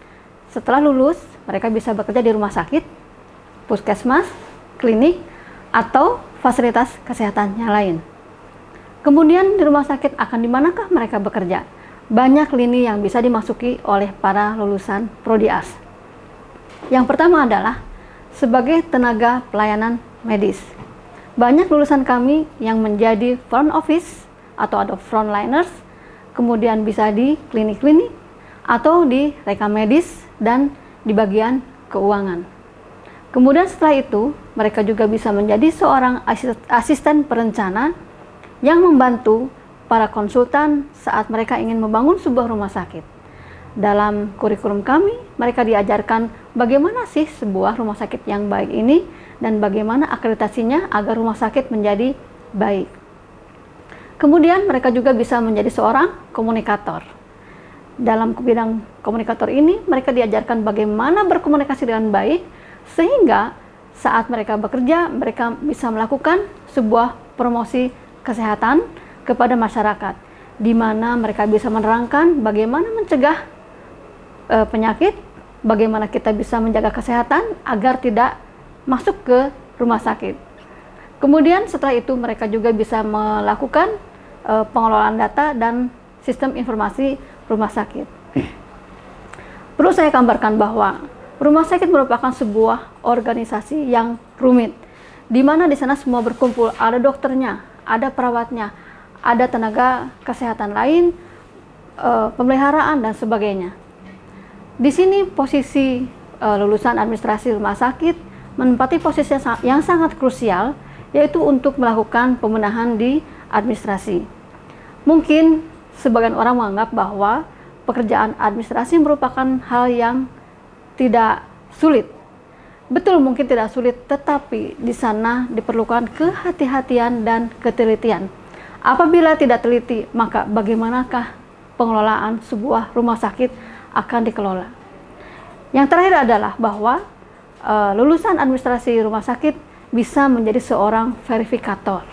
Setelah lulus, mereka bisa bekerja di rumah sakit, puskesmas, klinik, atau fasilitas kesehatan yang lain. Kemudian di rumah sakit akan di manakah mereka bekerja? Banyak lini yang bisa dimasuki oleh para lulusan Prodi ARS. Yang pertama adalah sebagai tenaga pelayanan medis. Banyak lulusan kami yang menjadi front office atau ada frontliners, kemudian bisa di klinik-klinik atau di rekam medis dan di bagian keuangan. Kemudian setelah itu, mereka juga bisa menjadi seorang asisten perencana yang membantu para konsultan saat mereka ingin membangun sebuah rumah sakit. Dalam kurikulum kami, mereka diajarkan bagaimana sih sebuah rumah sakit yang baik ini dan bagaimana akreditasinya agar rumah sakit menjadi baik. Kemudian mereka juga bisa menjadi seorang komunikator. Dalam bidang komunikator ini, mereka diajarkan bagaimana berkomunikasi dengan baik sehingga saat mereka bekerja, mereka bisa melakukan sebuah promosi kesehatan kepada masyarakat, di mana mereka bisa menerangkan bagaimana mencegah penyakit, bagaimana kita bisa menjaga kesehatan agar tidak masuk ke rumah sakit. Kemudian setelah itu mereka juga bisa melakukan pengelolaan data dan sistem informasi rumah sakit. Perlu saya gambarkan bahwa rumah sakit merupakan sebuah organisasi yang rumit, di mana di sana semua berkumpul, ada dokternya, ada perawatnya, ada tenaga kesehatan lain, pemeliharaan dan sebagainya. Di sini posisi lulusan administrasi rumah sakit menempati posisi yang sangat krusial, yaitu untuk melakukan pembenahan di administrasi. Mungkin sebagian orang menganggap bahwa pekerjaan administrasi merupakan hal yang tidak sulit. Betul, mungkin tidak sulit, tetapi di sana diperlukan kehati-hatian dan ketelitian. Apabila tidak teliti, maka bagaimanakah pengelolaan sebuah rumah sakit akan dikelola. Yang terakhir adalah bahwa lulusan administrasi rumah sakit bisa menjadi seorang verifikator.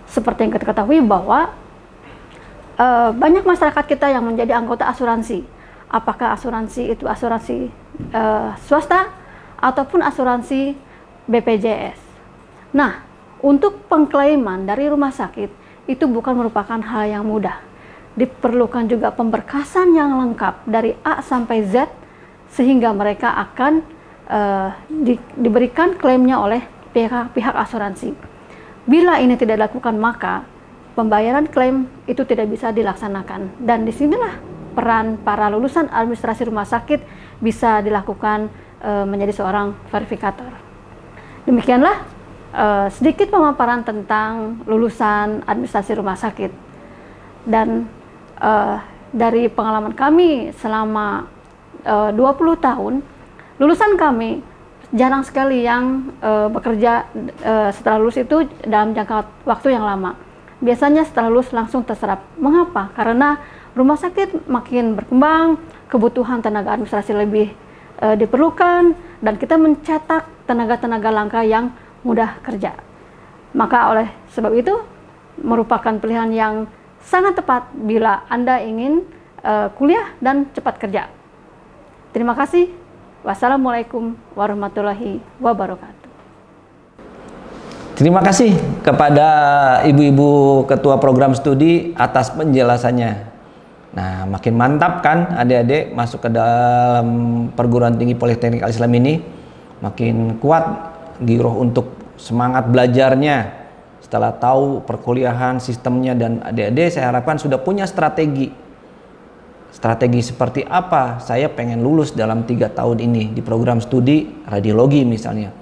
seperti yang kita ketahui bahwa banyak masyarakat kita yang menjadi anggota asuransi. Apakah asuransi itu asuransi swasta ataupun asuransi BPJS. Nah, untuk pengklaiman dari rumah sakit itu bukan merupakan hal yang mudah. Diperlukan juga pemberkasan yang lengkap dari A sampai Z sehingga mereka akan diberikan klaimnya oleh pihak asuransi. Bila ini tidak dilakukan, maka pembayaran klaim itu tidak bisa dilaksanakan. Dan disinilah peran para lulusan administrasi rumah sakit bisa dilakukan menjadi seorang verifikator. Demikianlah sedikit pemaparan tentang lulusan administrasi rumah sakit. Dan dari pengalaman kami selama 20 tahun, lulusan kami jarang sekali yang bekerja setelah lulus itu dalam jangka waktu yang lama. Biasanya setelah lulus langsung terserap. Mengapa? Karena rumah sakit makin berkembang, kebutuhan tenaga administrasi lebih diperlukan, dan kita mencetak tenaga-tenaga langka yang mudah kerja. Maka oleh sebab itu merupakan pilihan yang sangat tepat bila Anda ingin kuliah dan cepat kerja. Terima kasih. Wassalamualaikum warahmatullahi wabarakatuh. Terima kasih kepada Ibu-ibu Ketua Program Studi atas penjelasannya. Nah, makin mantap kan adik-adik masuk ke dalam perguruan tinggi Politeknik Al-Islam ini, makin kuat giroh untuk semangat belajarnya. Setelah tahu perkuliahan, sistemnya, dan adik-adik saya harapkan sudah punya strategi. Strategi seperti apa saya pengen lulus dalam 3 tahun ini di program studi radiologi misalnya.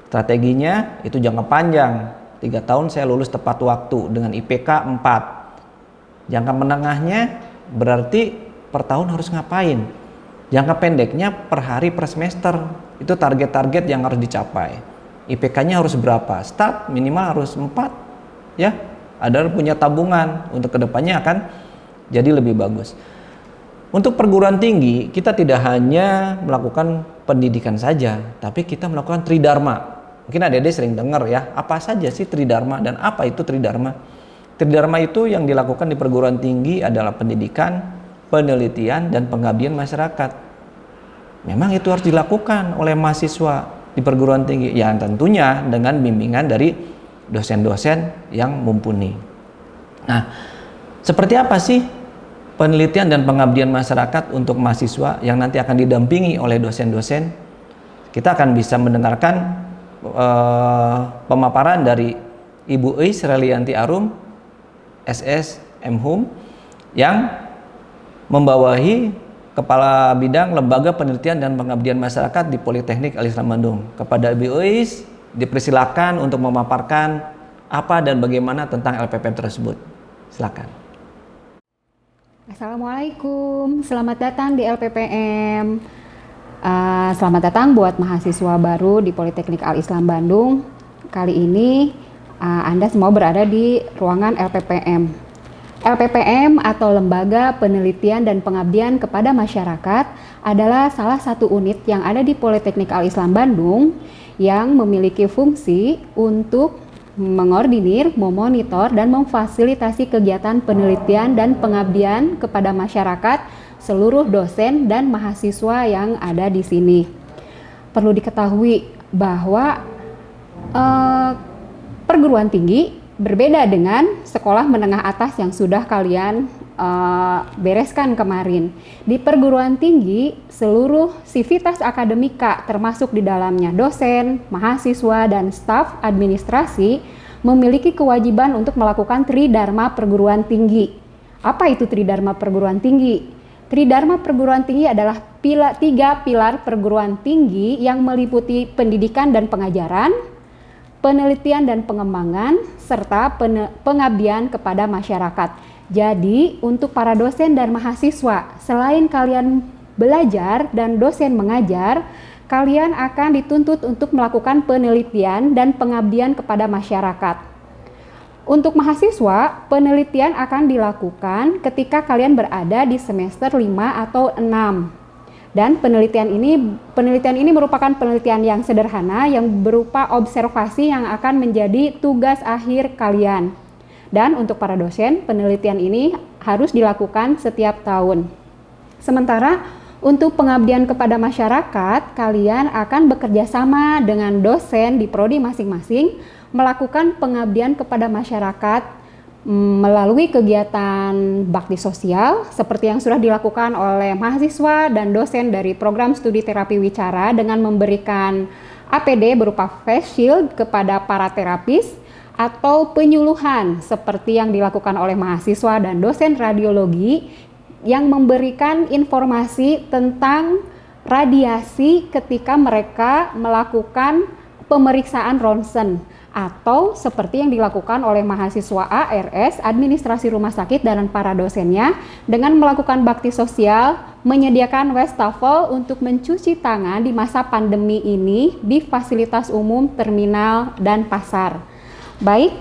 Strateginya itu jangka panjang, 3 tahun saya lulus tepat waktu dengan IPK 4. Jangka menengahnya berarti per tahun harus ngapain. Jangka pendeknya per hari per semester, itu target-target yang harus dicapai. IPK-nya harus berapa? Start minimal harus 4 ya. Ada punya tabungan untuk kedepannya akan jadi lebih bagus. Untuk perguruan tinggi kita tidak hanya melakukan pendidikan saja, tapi kita melakukan tridharma. Mungkin adik-adik sering dengar ya, apa saja sih tridharma dan apa itu tridharma? Tridharma itu yang dilakukan di perguruan tinggi adalah pendidikan, penelitian, dan pengabdian masyarakat. Memang itu harus dilakukan oleh mahasiswa di perguruan tinggi, yang tentunya dengan bimbingan dari dosen-dosen yang mumpuni. Nah, seperti apa sih penelitian dan pengabdian masyarakat untuk mahasiswa yang nanti akan didampingi oleh dosen-dosen? Kita akan bisa mendengarkan pemaparan dari Ibu Eis Relianti Arum, SS Mhum, yang membawahi Kepala Bidang Lembaga Penelitian dan Pengabdian Masyarakat di Politeknik Al-Islam Bandung. Kepada Ibu Eis dipersilakan untuk memaparkan apa dan bagaimana tentang LPPM tersebut. Silakan. Assalamualaikum, selamat datang di LPPM. Selamat datang buat mahasiswa baru di Politeknik Al-Islam Bandung. Kali ini Anda semua berada di ruangan LPPM. LPPM atau Lembaga Penelitian dan Pengabdian kepada Masyarakat adalah salah satu unit yang ada di Politeknik Al-Islam Bandung yang memiliki fungsi untuk mengordinir, memonitor, dan memfasilitasi kegiatan penelitian dan pengabdian kepada masyarakat, seluruh dosen dan mahasiswa yang ada di sini. Perlu diketahui bahwa perguruan tinggi berbeda dengan sekolah menengah atas yang sudah kalian bereskan kemarin. Di perguruan tinggi, seluruh sivitas akademika termasuk di dalamnya dosen, mahasiswa, dan staf administrasi memiliki kewajiban untuk melakukan tridharma perguruan tinggi. Apa itu tridharma perguruan tinggi? Tridharma perguruan tinggi adalah 3 pilar perguruan tinggi yang meliputi pendidikan dan pengajaran, penelitian dan pengembangan, serta pengabdian kepada masyarakat. Jadi, untuk para dosen dan mahasiswa, selain kalian belajar dan dosen mengajar, kalian akan dituntut untuk melakukan penelitian dan pengabdian kepada masyarakat. Untuk mahasiswa, penelitian akan dilakukan ketika kalian berada di semester 5 atau 6. Dan penelitian ini merupakan penelitian yang sederhana yang berupa observasi yang akan menjadi tugas akhir kalian. Dan untuk para dosen, penelitian ini harus dilakukan setiap tahun. Sementara untuk pengabdian kepada masyarakat, kalian akan bekerja sama dengan dosen di prodi masing-masing melakukan pengabdian kepada masyarakat melalui kegiatan bakti sosial seperti yang sudah dilakukan oleh mahasiswa dan dosen dari program studi terapi wicara dengan memberikan APD berupa face shield kepada para terapis atau penyuluhan seperti yang dilakukan oleh mahasiswa dan dosen radiologi yang memberikan informasi tentang radiasi ketika mereka melakukan pemeriksaan ronsen atau seperti yang dilakukan oleh mahasiswa ARS, administrasi rumah sakit dan para dosennya dengan melakukan bakti sosial, menyediakan wastafel untuk mencuci tangan di masa pandemi ini di fasilitas umum, terminal, dan pasar. Baik,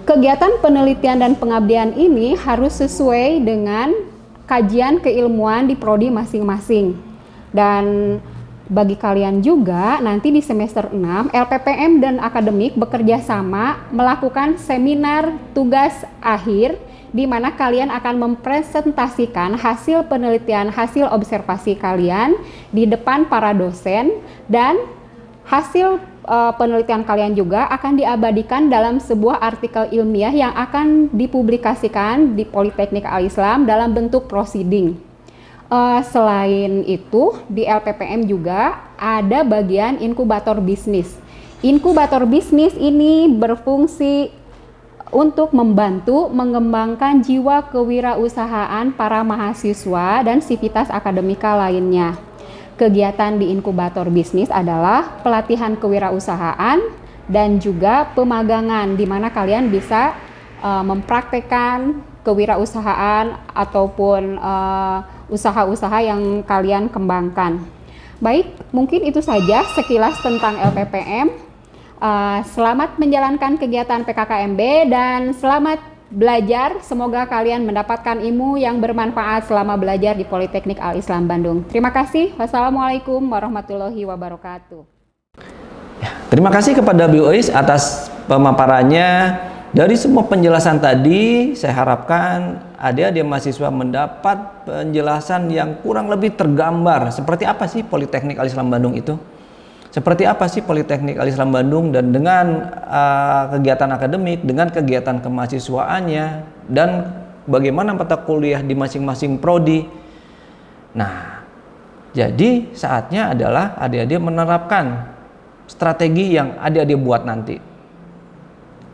kegiatan penelitian dan pengabdian ini harus sesuai dengan kajian keilmuan di prodi masing-masing. Dan bagi kalian juga nanti di semester 6 LPPM dan akademik bekerja sama melakukan seminar tugas akhir di mana kalian akan mempresentasikan hasil penelitian, hasil observasi kalian di depan para dosen, dan hasil penelitian kalian juga akan diabadikan dalam sebuah artikel ilmiah yang akan dipublikasikan di Politeknik Al-Islam dalam bentuk proceeding. Selain itu, di LPPM juga ada bagian inkubator bisnis. Inkubator bisnis ini berfungsi untuk membantu mengembangkan jiwa kewirausahaan para mahasiswa dan sivitas akademika lainnya. Kegiatan di inkubator bisnis adalah pelatihan kewirausahaan dan juga pemagangan di mana kalian bisa mempraktekkan kewirausahaan ataupun usaha-usaha yang kalian kembangkan. Baik, mungkin itu saja sekilas tentang LPPM. Selamat menjalankan kegiatan PKKMB dan selamat belajar. Semoga kalian mendapatkan ilmu yang bermanfaat selama belajar di Politeknik Al-Islam Bandung. Terima kasih. Wassalamualaikum warahmatullahi wabarakatuh. Terima kasih kepada Bu Ois atas pemaparannya. Dari semua penjelasan tadi, saya harapkan adik-adik mahasiswa mendapat penjelasan yang kurang lebih tergambar. Seperti apa sih Politeknik Al-Islam Bandung itu? Seperti apa sih Politeknik Al-Islam Bandung, dan dengan kegiatan akademik, dengan kegiatan kemahasiswaannya, dan bagaimana mata kuliah di masing-masing prodi. Nah, jadi saatnya adalah adik-adik menerapkan strategi yang adik-adik buat nanti.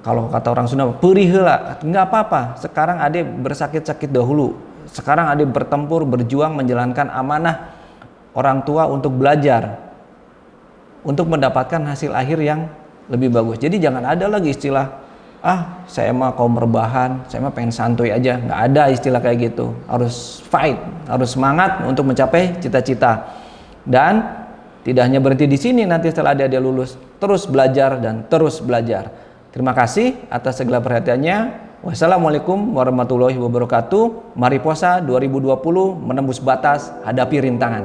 Kalau kata orang Sunda, perih heula, nggak apa-apa. Sekarang adik bersakit-sakit dahulu. Sekarang adik bertempur, berjuang menjalankan amanah orang tua untuk belajar, untuk mendapatkan hasil akhir yang lebih bagus. Jadi jangan ada lagi istilah, saya mah kaum rebahan, saya mah pengen santuy aja. Nggak ada istilah kayak gitu. Harus fight, harus semangat untuk mencapai cita-cita. Dan tidak hanya berhenti di sini, nanti setelah adik-adik lulus, terus belajar dan terus belajar. Terima kasih atas segala perhatiannya. Wassalamualaikum warahmatullahi wabarakatuh. Mari puasa 2020 menembus batas, hadapi rintangan.